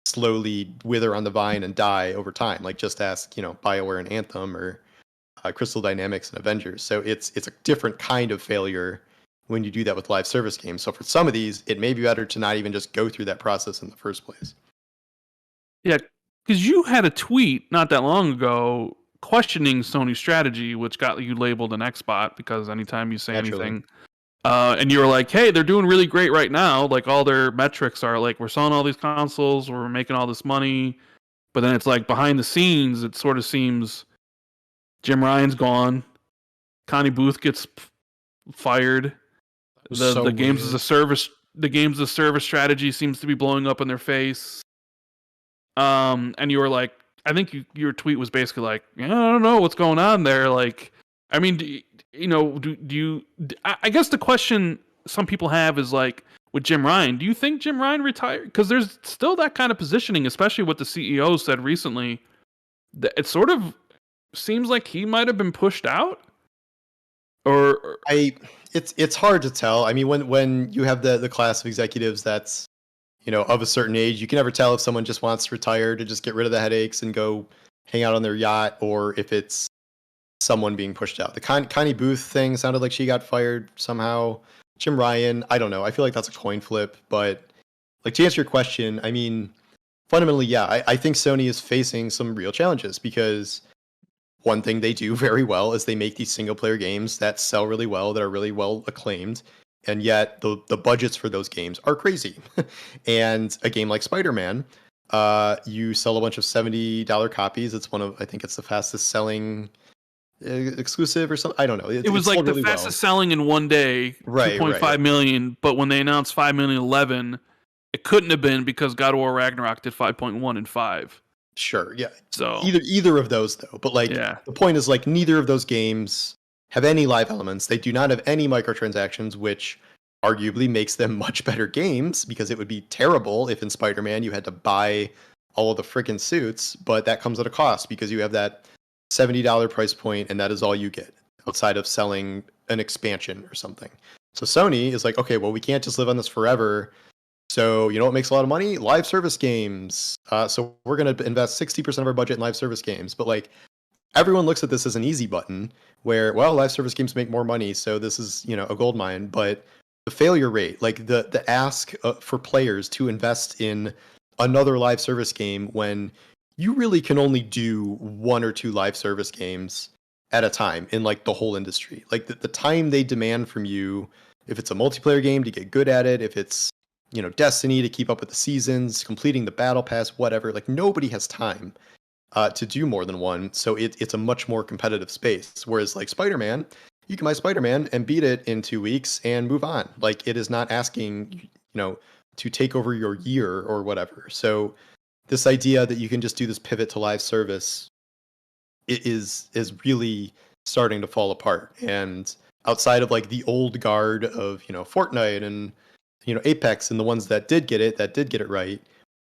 slowly wither on the vine and die over time. Like just ask, BioWare and Anthem or Crystal Dynamics and Avengers. So it's a different kind of failure when you do that with live service games. So for some of these, it may be better to not even just go through that process in the first place. Yeah, because you had a tweet not that long ago questioning Sony's strategy, which got you labeled an Xbot because anytime you say anything, and you were like, hey, they're doing really great right now. Like all their metrics are like, we're selling all these consoles, we're making all this money. But then it's like behind the scenes, it sort of seems Jim Ryan's gone. Connie Booth gets fired. The games as a service strategy seems to be blowing up in their face. And you were like, I think your tweet was basically like, I don't know what's going on there. Like, I mean, do you? I guess the question some people have is like, with Jim Ryan, do you think Jim Ryan retired? Because there's still that kind of positioning, especially what the CEO said recently. That it sort of seems like he might have been pushed out. It's hard to tell. I mean, when you have the class of executives that's of a certain age, you can never tell if someone just wants to retire to just get rid of the headaches and go hang out on their yacht, or if it's someone being pushed out. The Connie Booth thing sounded like she got fired somehow. Jim Ryan, I don't know. I feel like that's a coin flip. But like to answer your question, I mean, fundamentally, yeah, I think Sony is facing some real challenges because one thing they do very well is they make these single player games that sell really well, that are really well acclaimed. And yet the budgets for those games are crazy. And a game like Spider-Man, You sell a bunch of $70 copies. It's I think it's the fastest selling exclusive or something. I don't know. It was like sold the really fastest selling in one day, Right, 2.5 million. But when they announced 5,011,000, it couldn't have been because God of War Ragnarok did 5.1 and 5. Sure, yeah. So Either of those though. But like yeah, the point is like neither of those games have any live elements. They do not have any microtransactions, which arguably makes them much better games because it would be terrible if in Spider-Man you had to buy all of the freaking suits, but that comes at a cost because you have that $70 price point and that is all you get outside of selling an expansion or something. So Sony is like, okay, well, we can't just live on this forever. So you know what makes a lot of money? Live service games. So we're going to invest 60% of our budget in live service games. But like everyone looks at this as an easy button where, well, live service games make more money. So this is, a gold mine. But the failure rate, like the ask for players to invest in another live service game when you really can only do one or two live service games at a time in like the whole industry. Like the time they demand from you, if it's a multiplayer game to get good at it, if it's Destiny to keep up with the seasons, completing the battle pass, whatever. Like nobody has time to do more than one, so it's a much more competitive space. Whereas like Spider-Man, you can buy Spider-Man and beat it in 2 weeks and move on. Like it is not asking to take over your year or whatever. So this idea that you can just do this pivot to live service is really starting to fall apart. And outside of like the old guard of Fortnite and Apex and the ones that did get it right,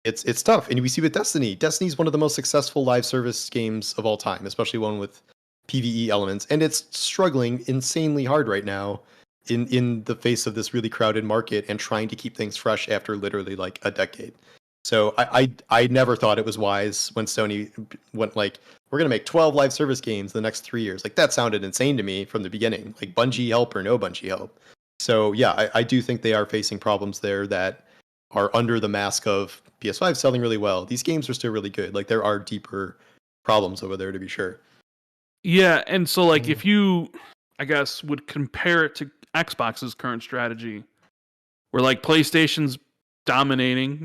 it's tough. And we see with Destiny. Destiny's one of the most successful live service games of all time, especially one with PvE elements, and it's struggling insanely hard right now in the face of this really crowded market and trying to keep things fresh after literally like a decade. So I never thought it was wise when Sony went like, we're gonna make 12 live service games the next 3 years. Like that sounded insane to me from the beginning. Like Bungie help or no Bungie help. So yeah, I do think they are facing problems there that are under the mask of PS5 selling really well. These games are still really good. Like there are deeper problems over there to be sure. yeah. And so like if you, I guess, would compare it to Xbox's current strategy, where like PlayStation's dominating,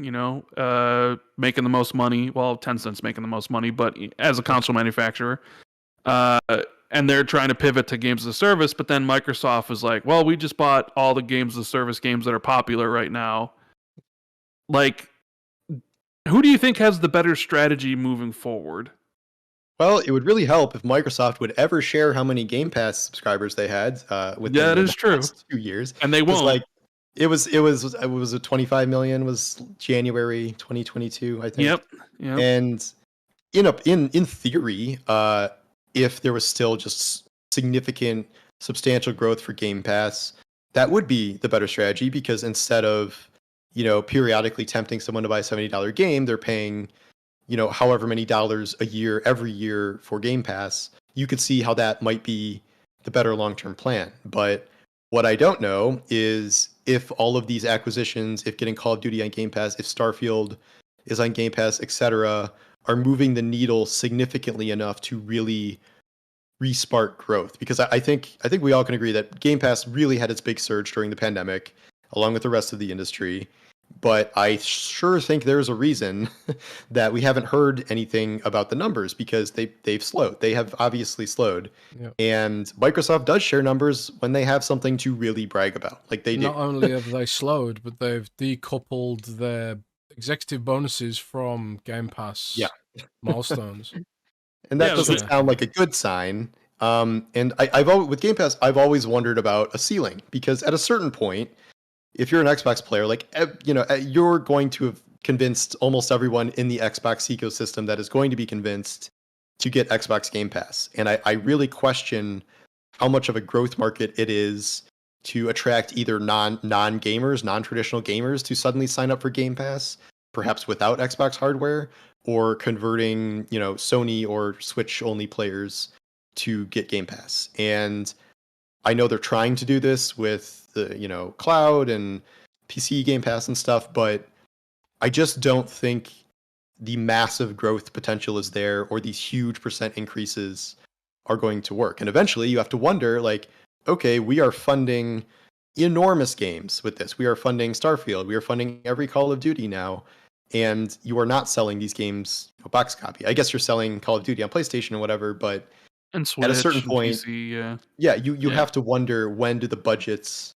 making the most money. Well, Tencent's making the most money, but as a console manufacturer, and they're trying to pivot to games as a service. But then Microsoft is like, well, we just bought all the games as a service games that are popular right now. Like, who do you think has the better strategy moving forward? Well, it would really help if Microsoft would ever share how many Game Pass subscribers they had within Yeah, that is the true. last 2 years. And they won't. Like it was a 25 million was January 2022, I think. Yep. And in theory, if there was still just significant, substantial growth for Game Pass, that would be the better strategy because instead of, periodically tempting someone to buy a $70 game, they're paying, however many dollars a year, every year for Game Pass. You could see how that might be the better long-term plan. But what I don't know is if all of these acquisitions, if getting Call of Duty on Game Pass, if Starfield is on Game Pass, etc., are moving the needle significantly enough to really re-spark growth. Because I think we all can agree that Game Pass really had its big surge during the pandemic, along with the rest of the industry. But I sure think there's a reason that we haven't heard anything about the numbers because they've slowed. They have obviously slowed. Yep. And Microsoft does share numbers when they have something to really brag about. Like they do. Not only have they slowed, but they've decoupled their executive bonuses from Game Pass milestones. And that doesn't sound like a good sign. And I've always, with Game Pass, I've always wondered about a ceiling because at a certain point, if you're an Xbox player, like you're going to have convinced almost everyone in the Xbox ecosystem that is going to be convinced to get Xbox Game Pass. And I really question how much of a growth market it is to attract either non-gamers, non-traditional gamers to suddenly sign up for Game Pass, perhaps without Xbox hardware, or converting, Sony or Switch only players to get Game Pass. And I know they're trying to do this with the, cloud and PC Game Pass and stuff, but I just don't think the massive growth potential is there or these huge percent increases are going to work. And eventually you have to wonder, like, okay, we are funding enormous games with this. We are funding Starfield. We are funding every Call of Duty now. and you are not selling these games box copy. I guess you're selling Call of Duty on PlayStation or whatever, but And Switch at a certain and point, PC, yeah. yeah, you Yeah. have to wonder, when do the budgets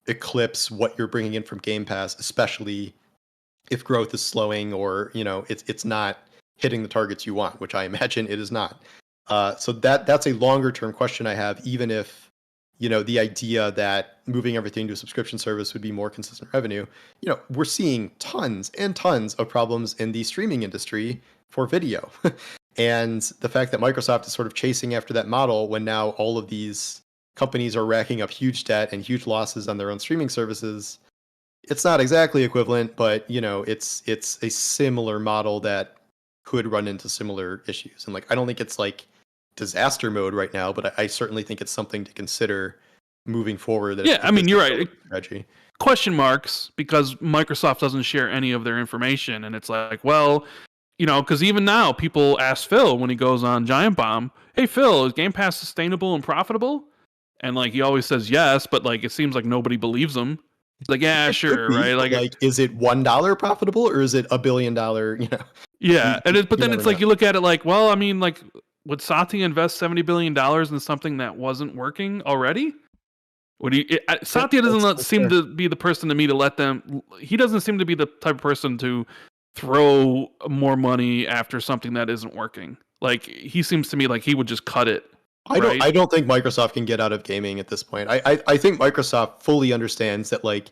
eclipse what you're bringing in from Game Pass, especially if growth is slowing, or it's not hitting the targets you want, which I imagine it is not. So that's a longer term question I have, even if the idea that moving everything to a subscription service would be more consistent revenue. We're seeing tons and tons of problems in the streaming industry for video. And the fact that Microsoft is sort of chasing after that model, when now all of these companies are racking up huge debt and huge losses on their own streaming services, it's not exactly equivalent, but it's a similar model that could run into similar issues. And I don't think it's disaster mode right now, but I certainly think it's something to consider moving forward. That Yeah, I mean, you're right. Strategy. Question marks, because Microsoft doesn't share any of their information, and it's like, well, because even now people ask Phil when he goes on Giant Bomb, "Hey Phil, is Game Pass sustainable and profitable?" And he always says yes, but it seems like nobody believes him. He's like, yeah, sure, right? Is it $1 profitable, or is it $1 billion? Yeah, but then it's know. you look at it well, I mean, would Satya invest $70 billion in something that wasn't working already? Would he? Satya doesn't seem to be the person to me to let them. He doesn't seem to be the type of person to throw more money after something that isn't working. He seems to me like he would just cut it. I don't think Microsoft can get out of gaming at this point. I think Microsoft fully understands that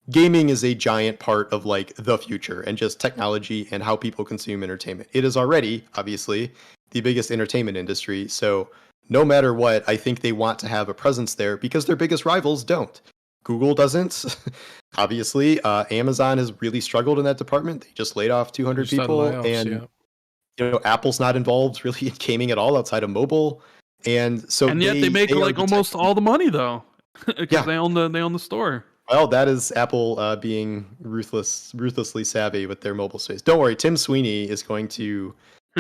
gaming is a giant part of the future and just technology and how people consume entertainment. It is already, obviously, the biggest entertainment industry. So no matter what, I think they want to have a presence there because their biggest rivals don't. Google doesn't. Obviously, Amazon has really struggled in that department. They just laid off 200 people, and Apple's not involved really in gaming at all outside of mobile. And yet they make almost all the money though, because they own the store. Well, that is Apple being ruthlessly savvy with their mobile space. Don't worry, Tim Sweeney is going to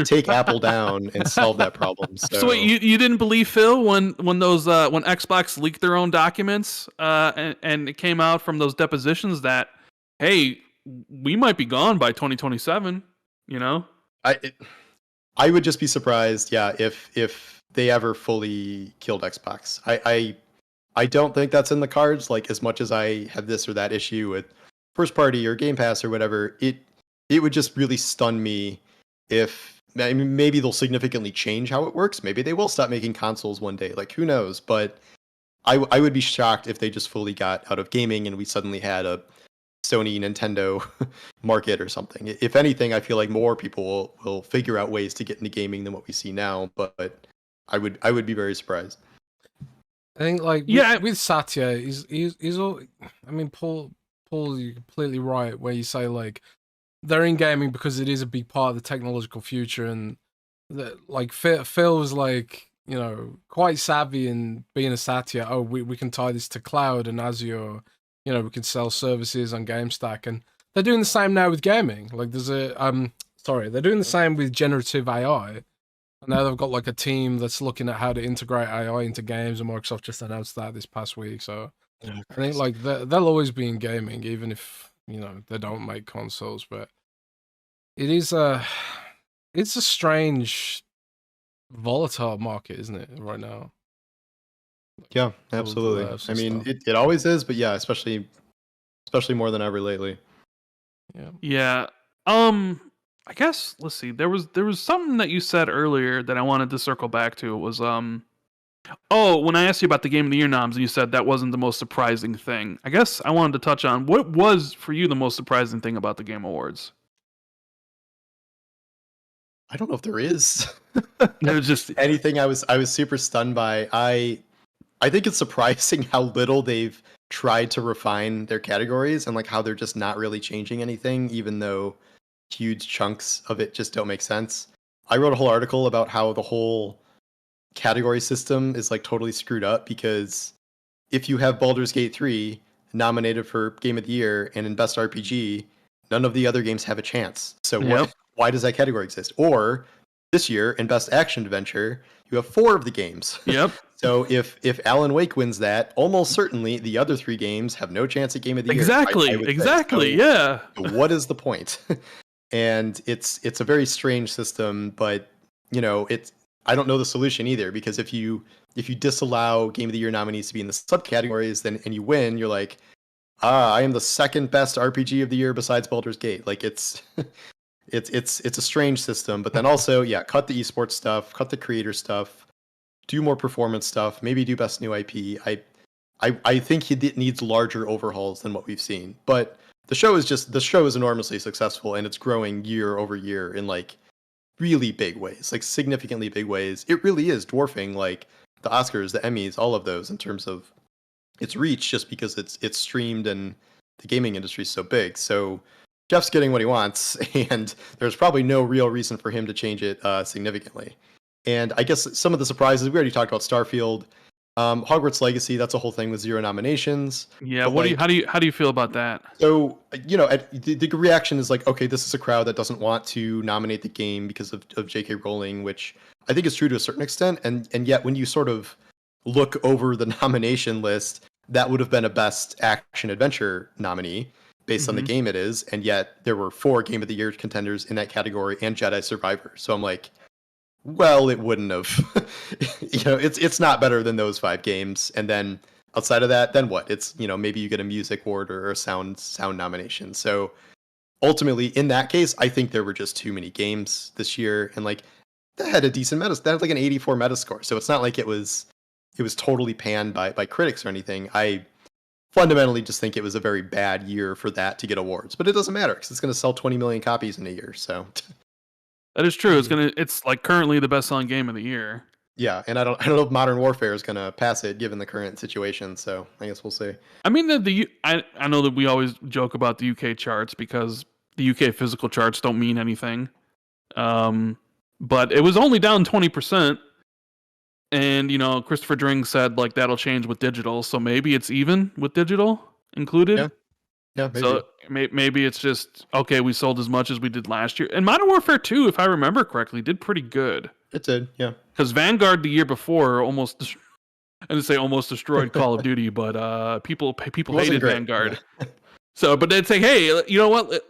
take Apple down and solve that problem. So wait, you didn't believe Phil when Xbox leaked their own documents and it came out from those depositions that, hey, we might be gone by 2027. I would just be surprised, if they ever fully killed Xbox. I don't think that's in the cards. As much as I have this or that issue with first party or Game Pass or whatever, it would just really stun me if maybe they'll significantly change how it works. Maybe they will stop making consoles one day. Who knows? But I would be shocked if they just fully got out of gaming and we suddenly had a Sony, Nintendo market or something. If anything, I feel like more people will figure out ways to get into gaming than what we see now. But I would be very surprised. I think with Satya, he's all. I mean, Paul, you're completely right where you say they're in gaming because it is a big part of the technological future, and Phil was quite savvy in being a Satya. Oh, we can tie this to cloud and Azure. We can sell services on GameStack, and they're doing the same now with gaming. They're doing the same with generative AI. And now they've got a team that's looking at how to integrate AI into games, and Microsoft just announced that this past week. So I think they'll always be in gaming, even if they don't make consoles. But it's a strange, volatile market, isn't it, right now? Yeah, absolutely. I mean, it always is, but yeah, especially more than ever lately. Yeah. I guess let's see. There was something that you said earlier that I wanted to circle back to. It was when I asked you about the Game of the Year noms, you said that wasn't the most surprising thing. I guess I wanted to touch on what was for you the most surprising thing about the Game Awards. I don't know if there is. There's just anything I was super stunned by. I think it's surprising how little they've tried to refine their categories and how they're just not really changing anything, even though huge chunks of it just don't make sense. I wrote a whole article about how the whole category system is totally screwed up, because if you have Baldur's Gate 3 nominated for Game of the Year and in Best RPG, none of the other games have a chance. So why does that category exist? Or this year in Best Action Adventure, you have 4 of the games. Yep. So if Alan Wake wins that, almost certainly the other 3 games have no chance at Game of the Year. Exactly. So, yeah. what is the point? and it's a very strange system, but I don't know the solution either, because if you disallow Game of the Year nominees to be in the subcategories, then and you win, you're like, I am the second best RPG of the year besides Baldur's Gate. Like it's it's a strange system, but then also, yeah, cut the esports stuff, cut the creator stuff, do more performance stuff, maybe do best new IP. I think it needs larger overhauls than what we've seen. But the show is enormously successful, and it's growing year over year in like really big ways, like significantly big ways. It really is dwarfing like the Oscars, the Emmys, all of those in terms of its reach, just because it's streamed and the gaming industry is so big. So Jeff's getting what he wants, and there's probably no real reason for him to change it significantly. And I guess some of the surprises, we already talked about Starfield, Hogwarts Legacy. That's a whole thing with 0 nominations. Yeah, how do you feel about that? So the reaction is like, okay, this is a crowd that doesn't want to nominate the game because of J.K. Rowling, which I think is true to a certain extent. And yet, when you sort of look over the nomination list, that would have been a best action adventure nominee based on the game it is, and yet there were 4 Game of the Year contenders in that category and Jedi Survivor. So I'm like, well, it wouldn't have. It's not better than those 5 games. And then outside of that, then what? It's maybe you get a music award or a sound nomination. So ultimately, in that case, I think there were just too many games this year, and like that had a decent that had like an 84 Metascore. So it's not like it was totally panned by critics or anything. I fundamentally just think it was a very bad year for that to get awards, but it doesn't matter because it's going to sell 20 million copies in a year. So that is true. It's like currently the best-selling game of the year. Yeah, and I don't know if Modern Warfare is going to pass it given the current situation. So I guess we'll see. I mean, I know that we always joke about the UK charts because the UK physical charts don't mean anything. But it was only down 20%. And, Christopher Dring said, like, that'll change with digital. So maybe it's even with digital included. Yeah, maybe. So maybe it's just, okay, we sold as much as we did last year. And Modern Warfare 2, if I remember correctly, did pretty good. It did, yeah. Because Vanguard the year before almost destroyed Call of Duty, but people hated Vanguard. Yeah. So, but they'd say, hey, you know what?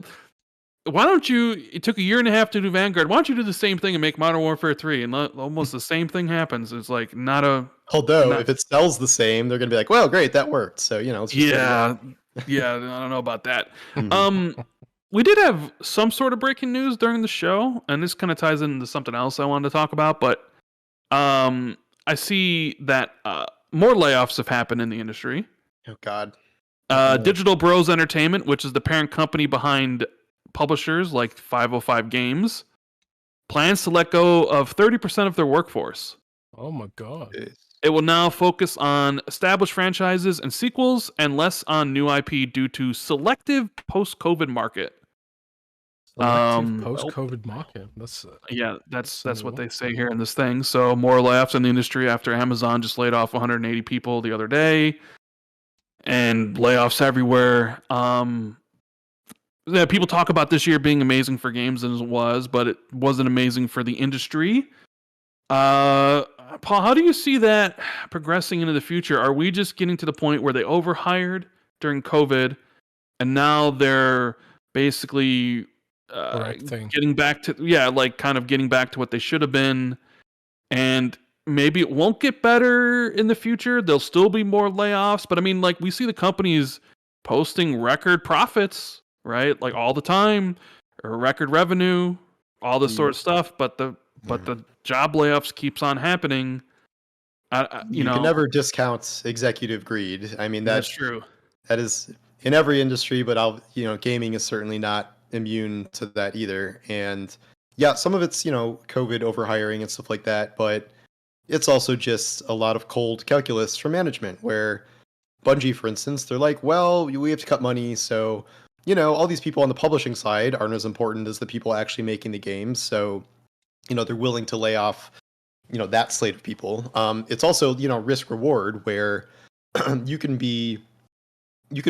Why don't you? It took a year and a half to do Vanguard. Why don't you do the same thing and make Modern Warfare 3? And almost the same thing happens. It's like not a. Although if it sells the same, they're gonna be like, well, great, that worked. So let's just yeah. I don't know about that. We did have some sort of breaking news during the show, and this kind of ties into something else I wanted to talk about. But I see that more layoffs have happened in the industry. Oh God. Digital Bros Entertainment, which is the parent company behind publishers like 505 Games, plans to let go of 30% of their workforce. Oh my God. It will now focus on established franchises and sequels and less on new IP due to selective post-COVID market. Post-COVID market. That's what they say here in this thing. So more layoffs in the industry after Amazon just laid off 180 people the other day, and layoffs everywhere. Yeah, people talk about this year being amazing for games, and it was, but it wasn't amazing for the industry. Paul, how do you see that progressing into the future? Are we just getting to the point where they overhired during COVID, and now they're basically getting back to getting back to what they should have been, and maybe it won't get better in the future. There'll still be more layoffs, but I mean, like, we see the companies posting record profits, right? Like all the time, or record revenue, all this sort of stuff. But the job layoffs keeps on happening. You can never discount executive greed. I mean, that's true. That is in every industry, but gaming is certainly not immune to that either. And yeah, some of it's COVID overhiring and stuff like that, but it's also just a lot of cold calculus from management. Where Bungie, for instance, they're like, well, we have to cut money, so all these people on the publishing side aren't as important as the people actually making the games. So, they're willing to lay off, that slate of people. It's also, risk reward, where you can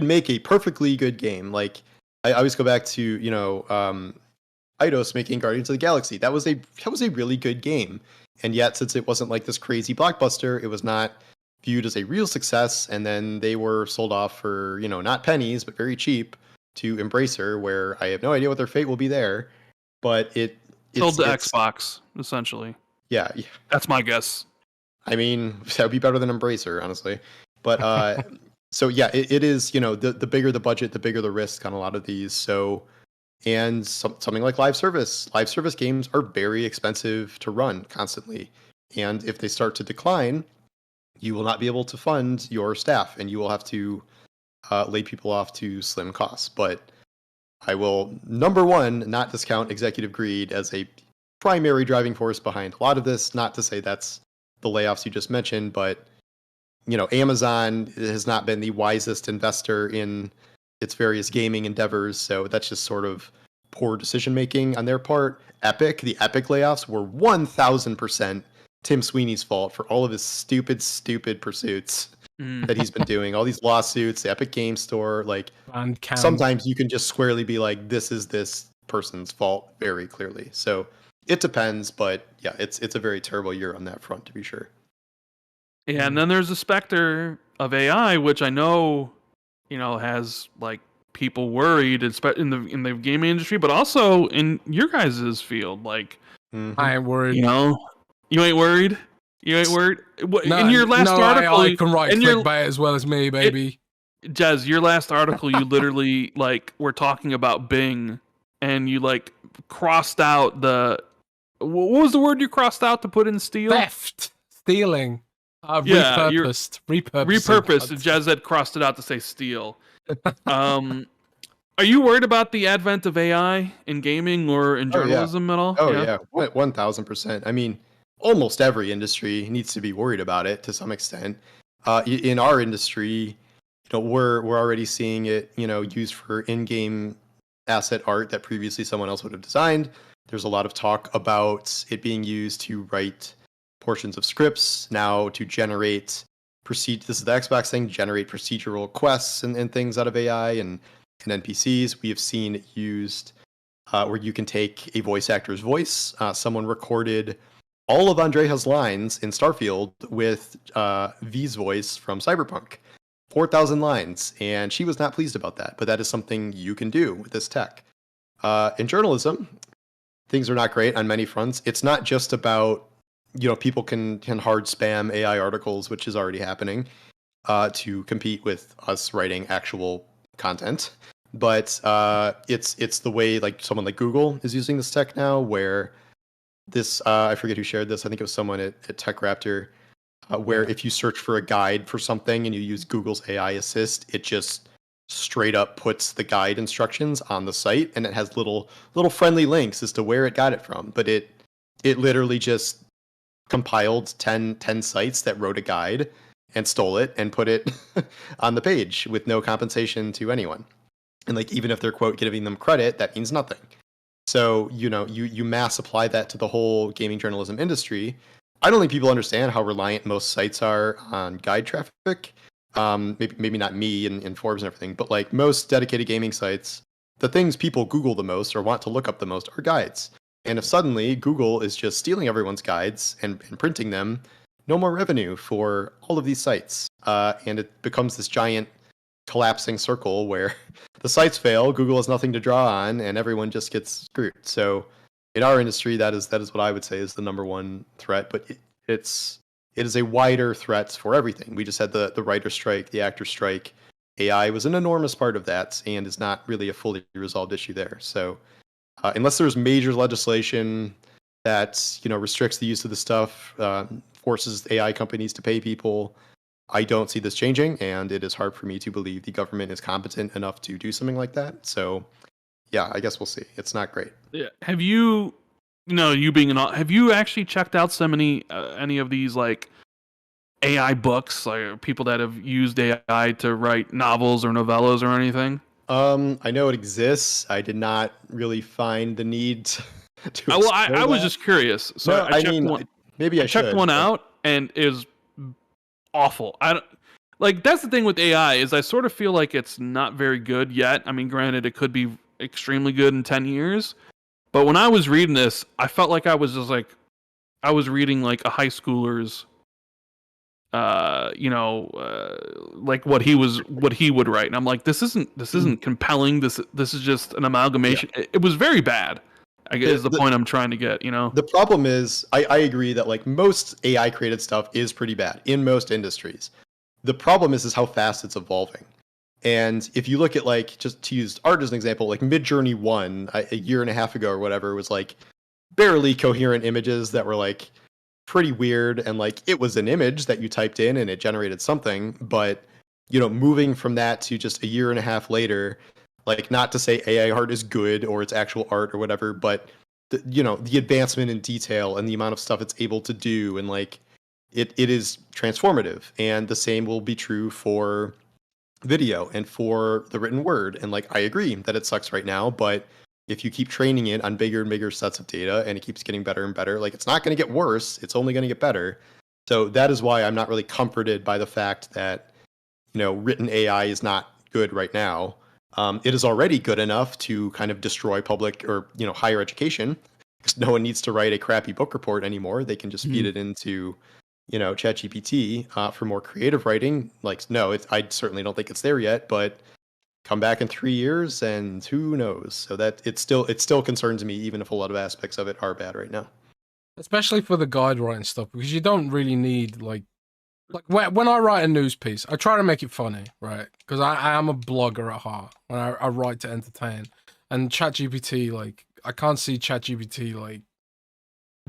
make a perfectly good game. Like I always go back to, Eidos making Guardians of the Galaxy. That was a really good game. And yet, since it wasn't like this crazy blockbuster, it was not viewed as a real success. And then they were sold off for, not pennies, but very cheap, to Embracer, where I have no idea what their fate will be there. but Sold to it's Xbox, essentially. yeah. That's my guess. I mean, that would be better than Embracer, honestly. But so yeah, it is, the bigger the budget, the bigger the risk on a lot of these. So, and something like live service games are very expensive to run constantly. And if they start to decline, you will not be able to fund your staff and you will have to lay people off to slim costs. But I will, number one, not discount executive greed as a primary driving force behind a lot of this. Not to say that's the layoffs you just mentioned, but Amazon has not been the wisest investor in its various gaming endeavors, so that's just sort of poor decision making on their part. The Epic layoffs were 1000% Tim Sweeney's fault for all of his stupid pursuits that he's been doing. All these lawsuits, the Epic Game Store, like sometimes you can just squarely be like, this is this person's fault very clearly. So it depends, but yeah, it's a very terrible year on that front, to be sure. Yeah, and then there's the specter of AI, which I know, has like people worried in the gaming industry, but also in your guys' field. Like, I ain't worried. You ain't worried. You ain't worried. No, in your last article, I can write clickbait as well as me, baby. Jez, your last article, you literally were talking about Bing, and you crossed out the. What was the word you crossed out to put in steal? Theft, stealing. Repurposed. Jez had crossed it out to say steal. Are you worried about the advent of AI in gaming or in journalism at all? Oh yeah, 1000%. I mean, almost every industry needs to be worried about it to some extent. In our industry, we're already seeing it, used for in-game asset art that previously someone else would have designed. There's a lot of talk about it being used to write portions of scripts, now to generate this is the Xbox thing, generate procedural quests and things out of AI and NPCs. We have seen it used where you can take a voice actor's voice. Someone recorded all of Andrea's lines in Starfield with V's voice from Cyberpunk. 4,000 lines, and she was not pleased about that, but that is something you can do with this tech. In journalism, things are not great on many fronts. It's not just about people can hard spam AI articles, which is already happening, to compete with us writing actual content. But it's the way someone like Google is using this tech now, where this I forget who shared this. I think it was someone at TechRaptor, where if you search for a guide for something and you use Google's AI Assist, it just straight up puts the guide instructions on the site, and it has little friendly links as to where it got it from. But it literally just compiled 10 sites that wrote a guide and stole it and put it on the page with no compensation to anyone. And even if they're quote giving them credit, that means nothing. So you mass apply that to the whole gaming journalism industry. I don't think people understand how reliant most sites are on guide traffic. Maybe not me and Forbes and everything, but most dedicated gaming sites, the things people Google the most or want to look up the most are guides. And if suddenly Google is just stealing everyone's guides and printing them, no more revenue for all of these sites. And it becomes this giant collapsing circle where the sites fail, Google has nothing to draw on, and everyone just gets screwed. So in our industry, that is what I would say is the number one threat. But it is a wider threat for everything. We just had the writer strike, the actor strike. AI was an enormous part of that and is not really a fully resolved issue there. So unless there's major legislation that restricts the use of the stuff, forces AI companies to pay people, I don't see this changing, and it is hard for me to believe the government is competent enough to do something like that. So, yeah, I guess we'll see. It's not great. Yeah. Have you, have you actually checked out any of these AI books, people that have used AI to write novels or novellas or anything? I know it exists. I did not really find the need to. Well, I was just curious. So no, I checked maybe I checked one out, and it was awful. I don't that's the thing with AI is I sort of feel like it's not very good yet. I mean, granted, it could be extremely good in 10 years, but when I was reading this, I felt like I was just I was reading a high schooler's. What he would write, and I'm like, this isn't compelling. This is just an amalgamation. Yeah. It was very bad. I guess is the point I'm trying to get, you know? The problem is, I agree that like most AI created stuff is pretty bad in most industries. The problem is how fast it's evolving. And if you look at like, just to use art as an example, like Midjourney 1 a year and a half ago or whatever was like barely coherent images that were like pretty weird, and like it was an image that you typed in and it generated something. But you know, moving from that to just a year and a half later, like not to say AI art is good or it's actual art or whatever, but you know, the advancement in detail and the amount of stuff it's able to do, and like it is transformative. And the same will be true for video and for the written word. And like I agree that it sucks right now, but if you keep training it on bigger and bigger sets of data and it keeps getting better and better, like it's not going to get worse, it's only going to get better. So that is why I'm not really comforted by the fact that, you know, written AI is not good right now. It is already good enough to kind of destroy public or, you know, higher education, because no one needs to write a crappy book report anymore. They can just feed it into, you know, ChatGPT for more creative writing. Like, no, I certainly don't think it's there yet, but come back in 3 years and who knows? So that it still concerns me, even if a lot of aspects of it are bad right now. Especially for the guide writing stuff, because you don't really need like when I write a news piece, I try to make it funny, right? Because I am a blogger at heart, and I write to entertain. And ChatGPT, like, I can't see ChatGPT like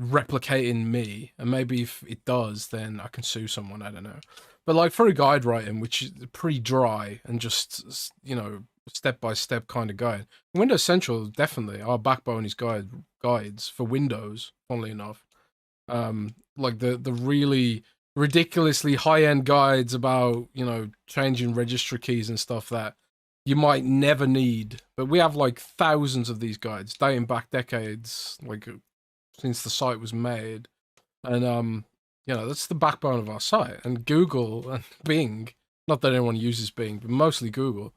replicating me. And maybe if it does, then I can sue someone. I don't know. But like for a guide writing, which is pretty dry and just, you know, step by step kind of guide. Windows Central, definitely our backbone is guides for Windows. Funnily enough, like the really ridiculously high-end guides about, you know, changing registry keys and stuff that you might never need, but we have like thousands of these guides dating back decades, like since the site was made. And you know, that's the backbone of our site. And Google and Bing, not that anyone uses Bing, but mostly Google,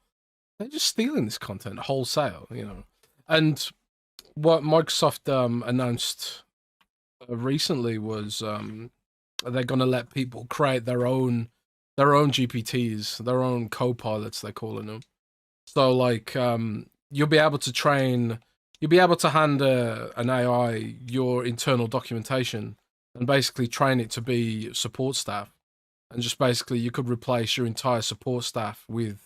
they're just stealing this content wholesale, you know. And what Microsoft announced recently was they're going to let people create their own GPTs, their own co-pilots, they're calling them. So like you'll be able to hand an AI your internal documentation and basically train it to be support staff. And just basically you could replace your entire support staff with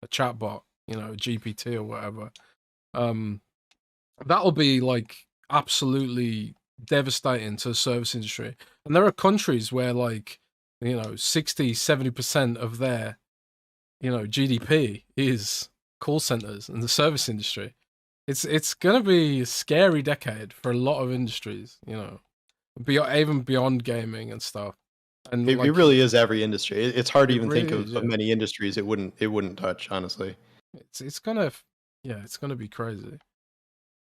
a chatbot, you know, a GPT or whatever. That'll be like absolutely devastating to the service industry. And there are countries where like, you know, 60-70% of their, you know, GDP is call centers and the service industry. It's gonna be a scary decade for a lot of industries, you know, even beyond gaming and stuff. And it really is every industry. It's hard to even really think of many industries it wouldn't touch, honestly. It's gonna be crazy.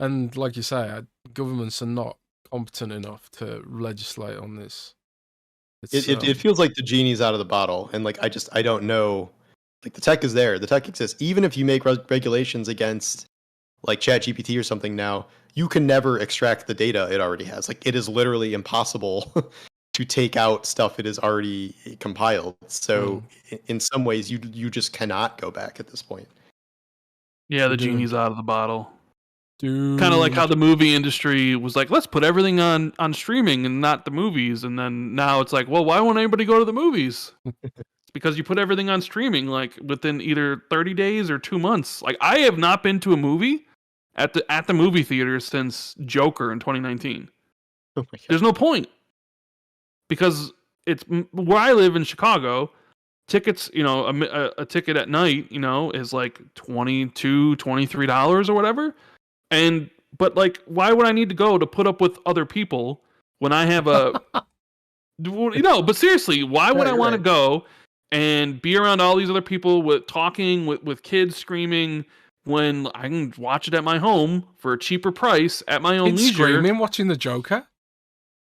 And like you say, governments are not competent enough to legislate on this. It feels like the genie's out of the bottle, and like I don't know. Like the tech is there, the tech exists. Even if you make regulations against like ChatGPT or something now, you can never extract the data it already has. Like it is literally impossible to take out stuff it has already compiled. So in some ways, you just cannot go back at this point. Yeah, the genie's out of the bottle. Dude. Kind of like how the movie industry was like, let's put everything on streaming and not the movies. And then now it's like, well, why won't anybody go to the movies? It's because you put everything on streaming like within either 30 days or 2 months. Like I have not been to a movie at the movie theater since Joker in 2019. Oh my God. There's no point. Because it's where I live in Chicago, tickets, you know, a ticket at night, you know, is like $22, $23 or whatever. But like, why would I need to go to put up with other people when I have a, you know, but seriously, why would I want to go and be around all these other people with kids screaming when I can watch it at my home for a cheaper price at my own leisure? Screaming watching the Joker?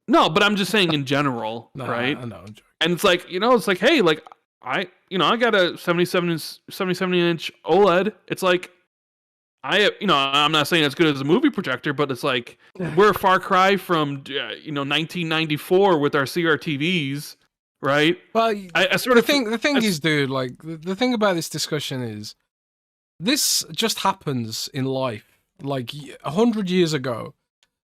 No, but I'm just saying in general, right? I know. And it's like, you know, it's like, hey, like I got a 77-inch OLED. It's like, I'm not saying it's good as a movie projector, but it's like we're a far cry from 1994 with our CRTVs, right? Well, I sort of think the thing is, dude, like the thing about this discussion is this just happens in life. Like 100 years ago,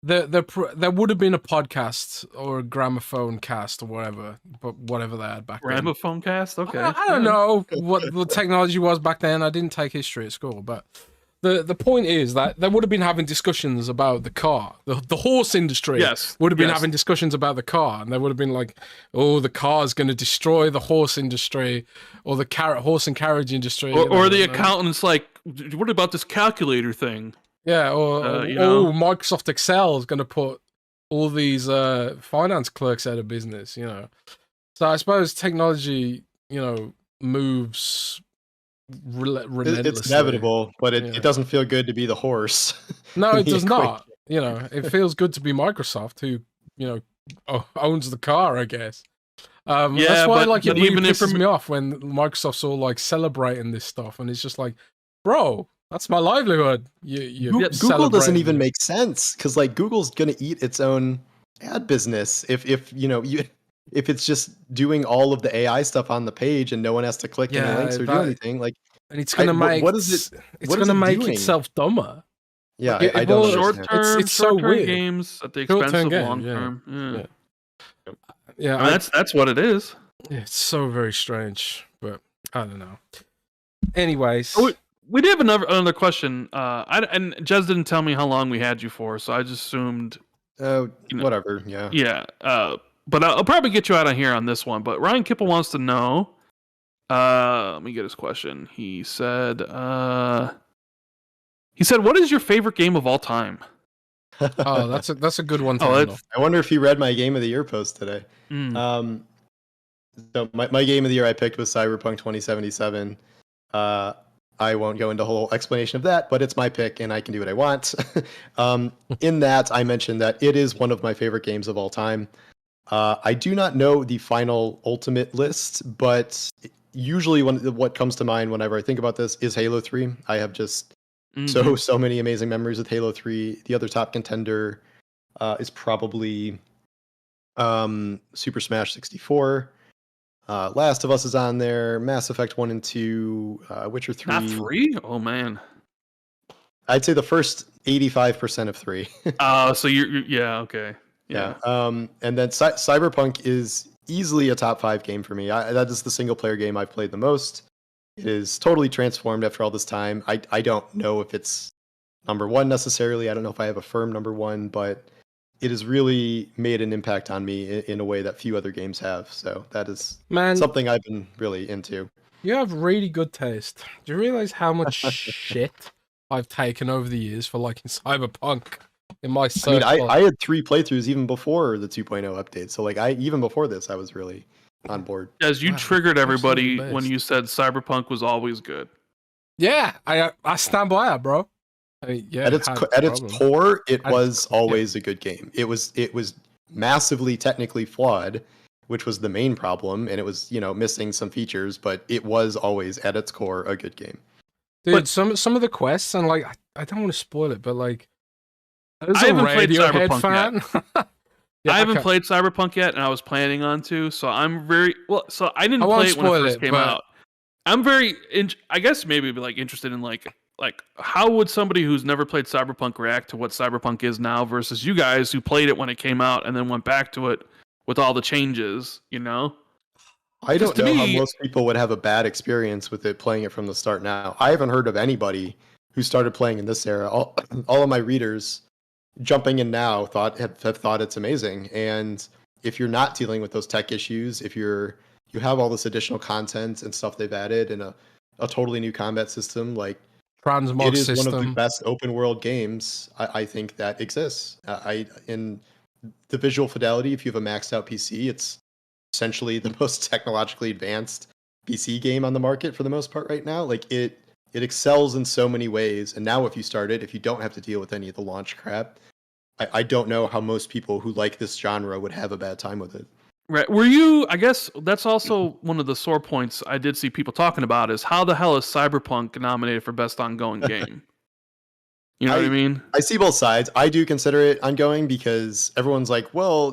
there would have been a podcast or a gramophone cast or whatever, but whatever they had back then. Gramophone cast? Okay. I don't know what the technology was back then. I didn't take history at school, but the point is that they would have been having discussions about the car. The horse industry would have been having discussions about the car, and they would have been like, oh, the car's going to destroy the horse industry or the horse and carriage industry. Or the accountant's like, what about this calculator thing? Yeah, or Microsoft Excel is going to put all these finance clerks out of business, you know. So I suppose technology, you know, moves relentlessly. It's inevitable, but it doesn't feel good to be the horse. No, it does not. You know, it feels good to be Microsoft, who, you know, owns the car, I guess. That's why, like, it really pisses me off when Microsoft's all like celebrating this stuff, and it's just like, bro, that's my livelihood. Google doesn't even make sense, because like Google's gonna eat its own ad business if it's just doing all of the AI stuff on the page and no one has to click any links or do anything. Like, and it's gonna make it's gonna make itself dumber. Yeah, like, I don't short-term, it's so weird. Games at the expense of long-term. Yeah, I mean, that's what it is. It's so very strange, but I don't know. Anyways. We did have another question. And Jez didn't tell me how long we had you for, so I just assumed. Whatever. Yeah. Yeah. But I'll probably get you out of here on this one. But Ryan Kipple wants to know. Let me get his question. He said, "What is your favorite game of all time?" Oh, that's a good one. I wonder if he read my Game of the Year post today. So my Game of the Year I picked was Cyberpunk 2077. I won't go into a whole explanation of that, but it's my pick and I can do what I want. In that, I mentioned that it is one of my favorite games of all time. I do not know the final ultimate list, but usually what comes to mind whenever I think about this is Halo 3. I have just so many amazing memories with Halo 3. The other top contender is probably Super Smash 64. Last of Us is on there. Mass Effect 1 and 2. Witcher 3. Not 3? Oh, man. I'd say the first 85% of 3. So you're okay. Yeah. And then Cyberpunk is easily a top 5 game for me. That is the single player game I've played the most. It is totally transformed after all this time. I don't know if it's number 1 necessarily. I don't know if I have a firm number 1, but it has really made an impact on me in a way that few other games have. So that is something I've been really into. You have really good taste. Do you realize how much shit I've taken over the years for liking Cyberpunk in my search? I mean, I had 3 playthroughs even before the 2.0 update. So like even before this, I was really on board. As you triggered everybody when you said Cyberpunk was always good. Yeah, I stand by that, bro. I mean, yeah, at its core, it was always a good game. It was massively technically flawed, which was the main problem, and it was missing some features, but it was always at its core a good game. Dude, but some of the quests, and like I don't want to spoil it, but like I haven't played Cyberpunk yet. I haven't played Cyberpunk yet, and I was planning on to. So I'm very So I didn't play it when it first came out. I'm very, I guess maybe like interested in like how would somebody who's never played Cyberpunk react to what Cyberpunk is now versus you guys who played it when it came out and then went back to it with all the changes, I don't know how most people would have a bad experience with it playing it from the start now. I haven't heard of anybody who started playing in this era. All of my readers jumping in now have thought it's amazing. And if you're not dealing with those tech issues, if you have all this additional content and stuff they've added and a totally new combat system, like it is one of the best open world games I think that exists. In the visual fidelity, if you have a maxed out PC, it's essentially the most technologically advanced PC game on the market for the most part right now. Like it excels in so many ways. And now if you don't have to deal with any of the launch crap, I don't know how most people who like this genre would have a bad time with it. Right. I guess that's also one of the sore points I did see people talking about is how the hell is Cyberpunk nominated for best ongoing game? You know what I mean? I see both sides. I do consider it ongoing because everyone's like, well,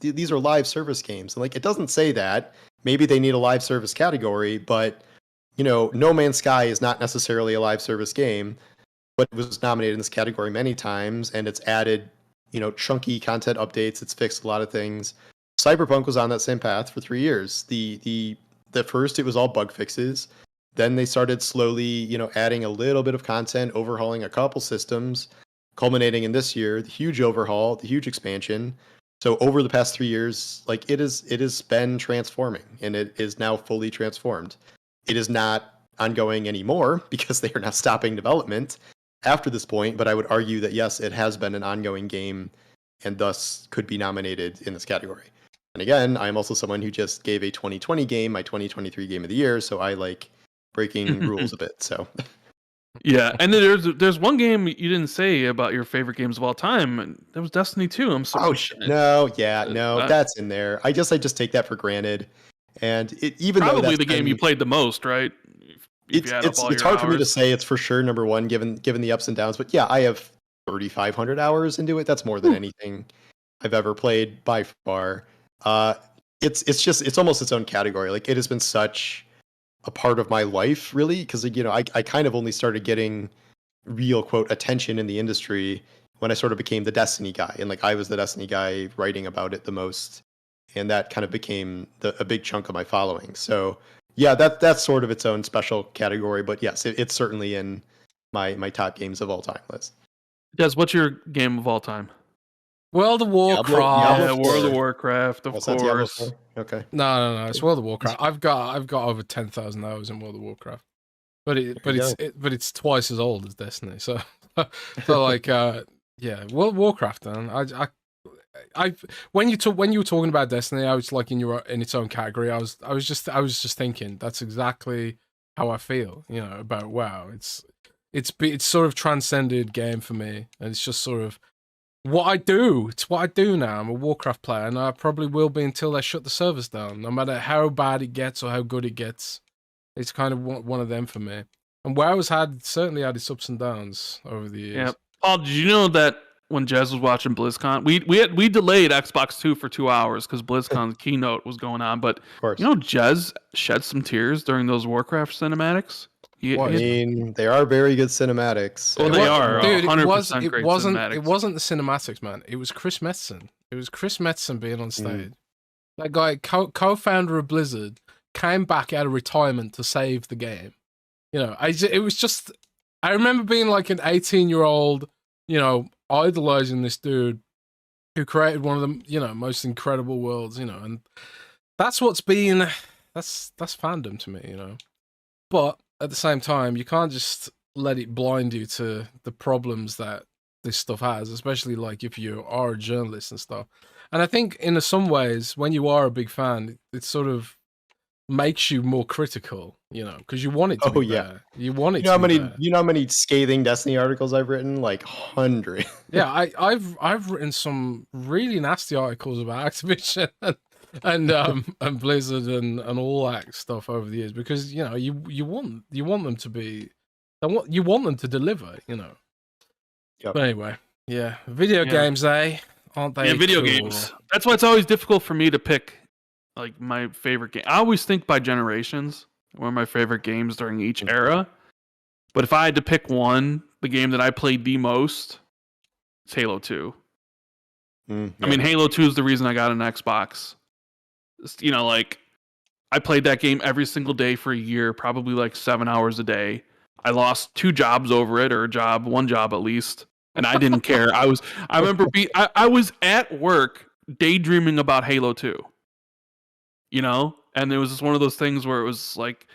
these are live service games. And like, it doesn't say that. Maybe they need a live service category, but No Man's Sky is not necessarily a live service game, but it was nominated in this category many times and it's added chunky content updates. It's fixed a lot of things. Cyberpunk was on that same path for 3 years. The first, it was all bug fixes. Then they started slowly, adding a little bit of content, overhauling a couple systems, culminating in this year, the huge overhaul, the huge expansion. So over the past 3 years, like it has been transforming, and it is now fully transformed. It is not ongoing anymore because they are now stopping development after this point, but I would argue that yes, it has been an ongoing game and thus could be nominated in this category. And again, I'm also someone who just gave a 2020 game my 2023 game of the year, so I like breaking rules a bit. So Yeah, and then there's one game you didn't say about your favorite games of all time, and that was Destiny 2. I'm sorry. No, that's in there. I just take that for granted. And even probably the game you played the most, right? It's hard for me to say it's for sure number one given the ups and downs, but yeah, I have 3,500 hours into it. That's more than anything I've ever played by far. It's almost its own category. Like it has been such a part of my life, really, because I kind of only started getting real quote attention in the industry when I sort of became the Destiny guy, and like I was the Destiny guy writing about it the most, and that kind of became a big chunk of my following. So yeah, that's sort of its own special category, but yes, it's certainly in my top games of all time list. Des, what's your game of all time? World of Warcraft. Yeah, World of Warcraft, of course. Okay. No, it's World of Warcraft. I've got over 10,000 hours in World of Warcraft, but it's twice as old as Destiny. So like yeah, World of Warcraft. Then I when you were talking about Destiny, I was like in its own category. I was just thinking that's exactly how I feel. About WoW. It's sort of transcended game for me, and it's just sort of what I do. It's what I do now. I'm a Warcraft player, and I probably will be until they shut the servers down. No matter how bad it gets or how good it gets, it's kind of one of them for me. And WoW has certainly had its ups and downs over the years. Yeah, Paul, did you know that when Jez was watching BlizzCon, we delayed Xbox 2 for 2 hours because BlizzCon's keynote was going on. But Jez shed some tears during those Warcraft cinematics. I mean, they are very good cinematics. Well, they are. Dude, 100% it wasn't the cinematics, man. It was Chris Metzen. It was Chris Metzen being on stage. That guy, co-founder of Blizzard, came back out of retirement to save the game. It was just. I remember being like an 18-year-old, idolizing this dude who created one of the most incredible worlds. And that's what's been. That's fandom to me. But at the same time, you can't just let it blind you to the problems that this stuff has, especially like if you are a journalist and stuff. And I think in some ways, when you are a big fan, it sort of makes you more critical, because you want it to be better. You want it to be better. You know how many scathing Destiny articles I've written? Like 100. Yeah, I've written some really nasty articles about Activision and Blizzard and all that stuff over the years, because you want them to be, you want them to deliver, Yep. But anyway, yeah, video games, aren't they? Yeah, video cool? games. That's why it's always difficult for me to pick like my favorite game. I always think by generations, one of my favorite games during each era. But if I had to pick one, the game that I played the most, it's Halo 2. I mean, Halo 2 is the reason I got an Xbox. Like I played that game every single day for a year, probably like 7 hours a day. I lost 2 jobs over it, or one job at least, and I didn't care. I I was at work daydreaming about Halo 2. And it was just one of those things where it was like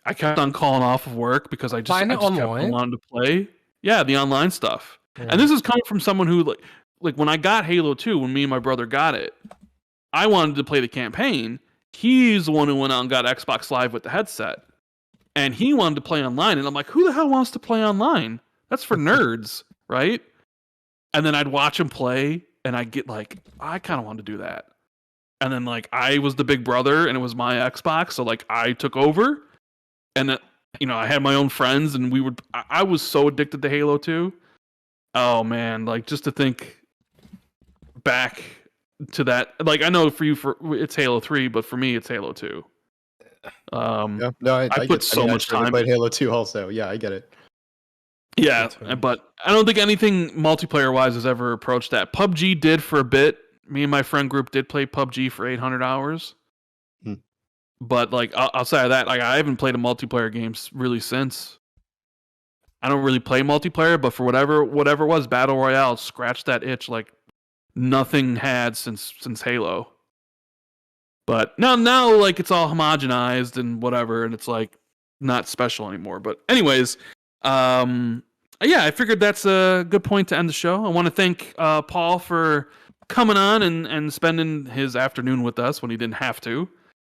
I kept on calling off of work because I just kept wanting to play. Yeah, the online stuff. Yeah. And this is coming from someone who like when I got Halo 2, when me and my brother got it, I wanted to play the campaign. He's the one who went out and got Xbox Live with the headset. And he wanted to play online. And I'm like, who the hell wants to play online? That's for nerds, right? And then I'd watch him play, and I'd get like, I kind of want to do that. And then like I was the big brother, and it was my Xbox, so like I took over. And I had my own friends, and I was so addicted to Halo 2. Oh man, like just to think back to that, like I know for you it's Halo 3, but for me it's Halo 2. I put so much time. I played Halo 2 also. Yeah, I get it. Yeah, terms. but I don't think anything multiplayer wise has ever approached that. PUBG did for a bit. Me and my friend group did play PUBG for 800 hours. Hmm. But like outside of that, like I haven't played a multiplayer game really since. I don't really play multiplayer, but for whatever it was, Battle Royale scratched that itch like nothing had since Halo. But now like it's all homogenized and whatever, and it's like not special anymore. But anyways, yeah, I figured that's a good point to end the show. I want to thank Paul for coming on and spending his afternoon with us when he didn't have to.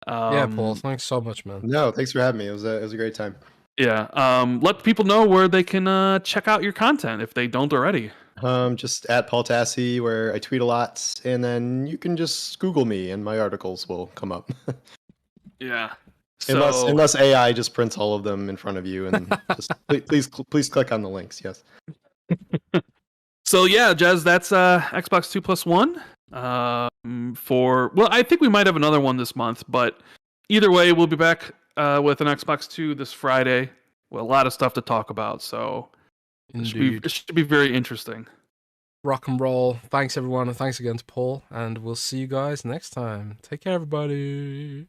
Yeah, Paul, thanks so much, man. No, thanks for having me. It was a great time. Yeah. Let people know where they can check out your content if they don't already. Just at Paul Tassi, where I tweet a lot, and then you can just Google me, and my articles will come up. Yeah. So, unless AI just prints all of them in front of you, and just please click on the links. Yes. So yeah, Jez, that's Xbox 2+1. I think we might have another one this month, but either way, we'll be back with an Xbox 2 this Friday with a lot of stuff to talk about. So it should be very interesting. Rock and roll. Thanks everyone, and thanks again to Paul, and we'll see you guys next time. Take care, everybody.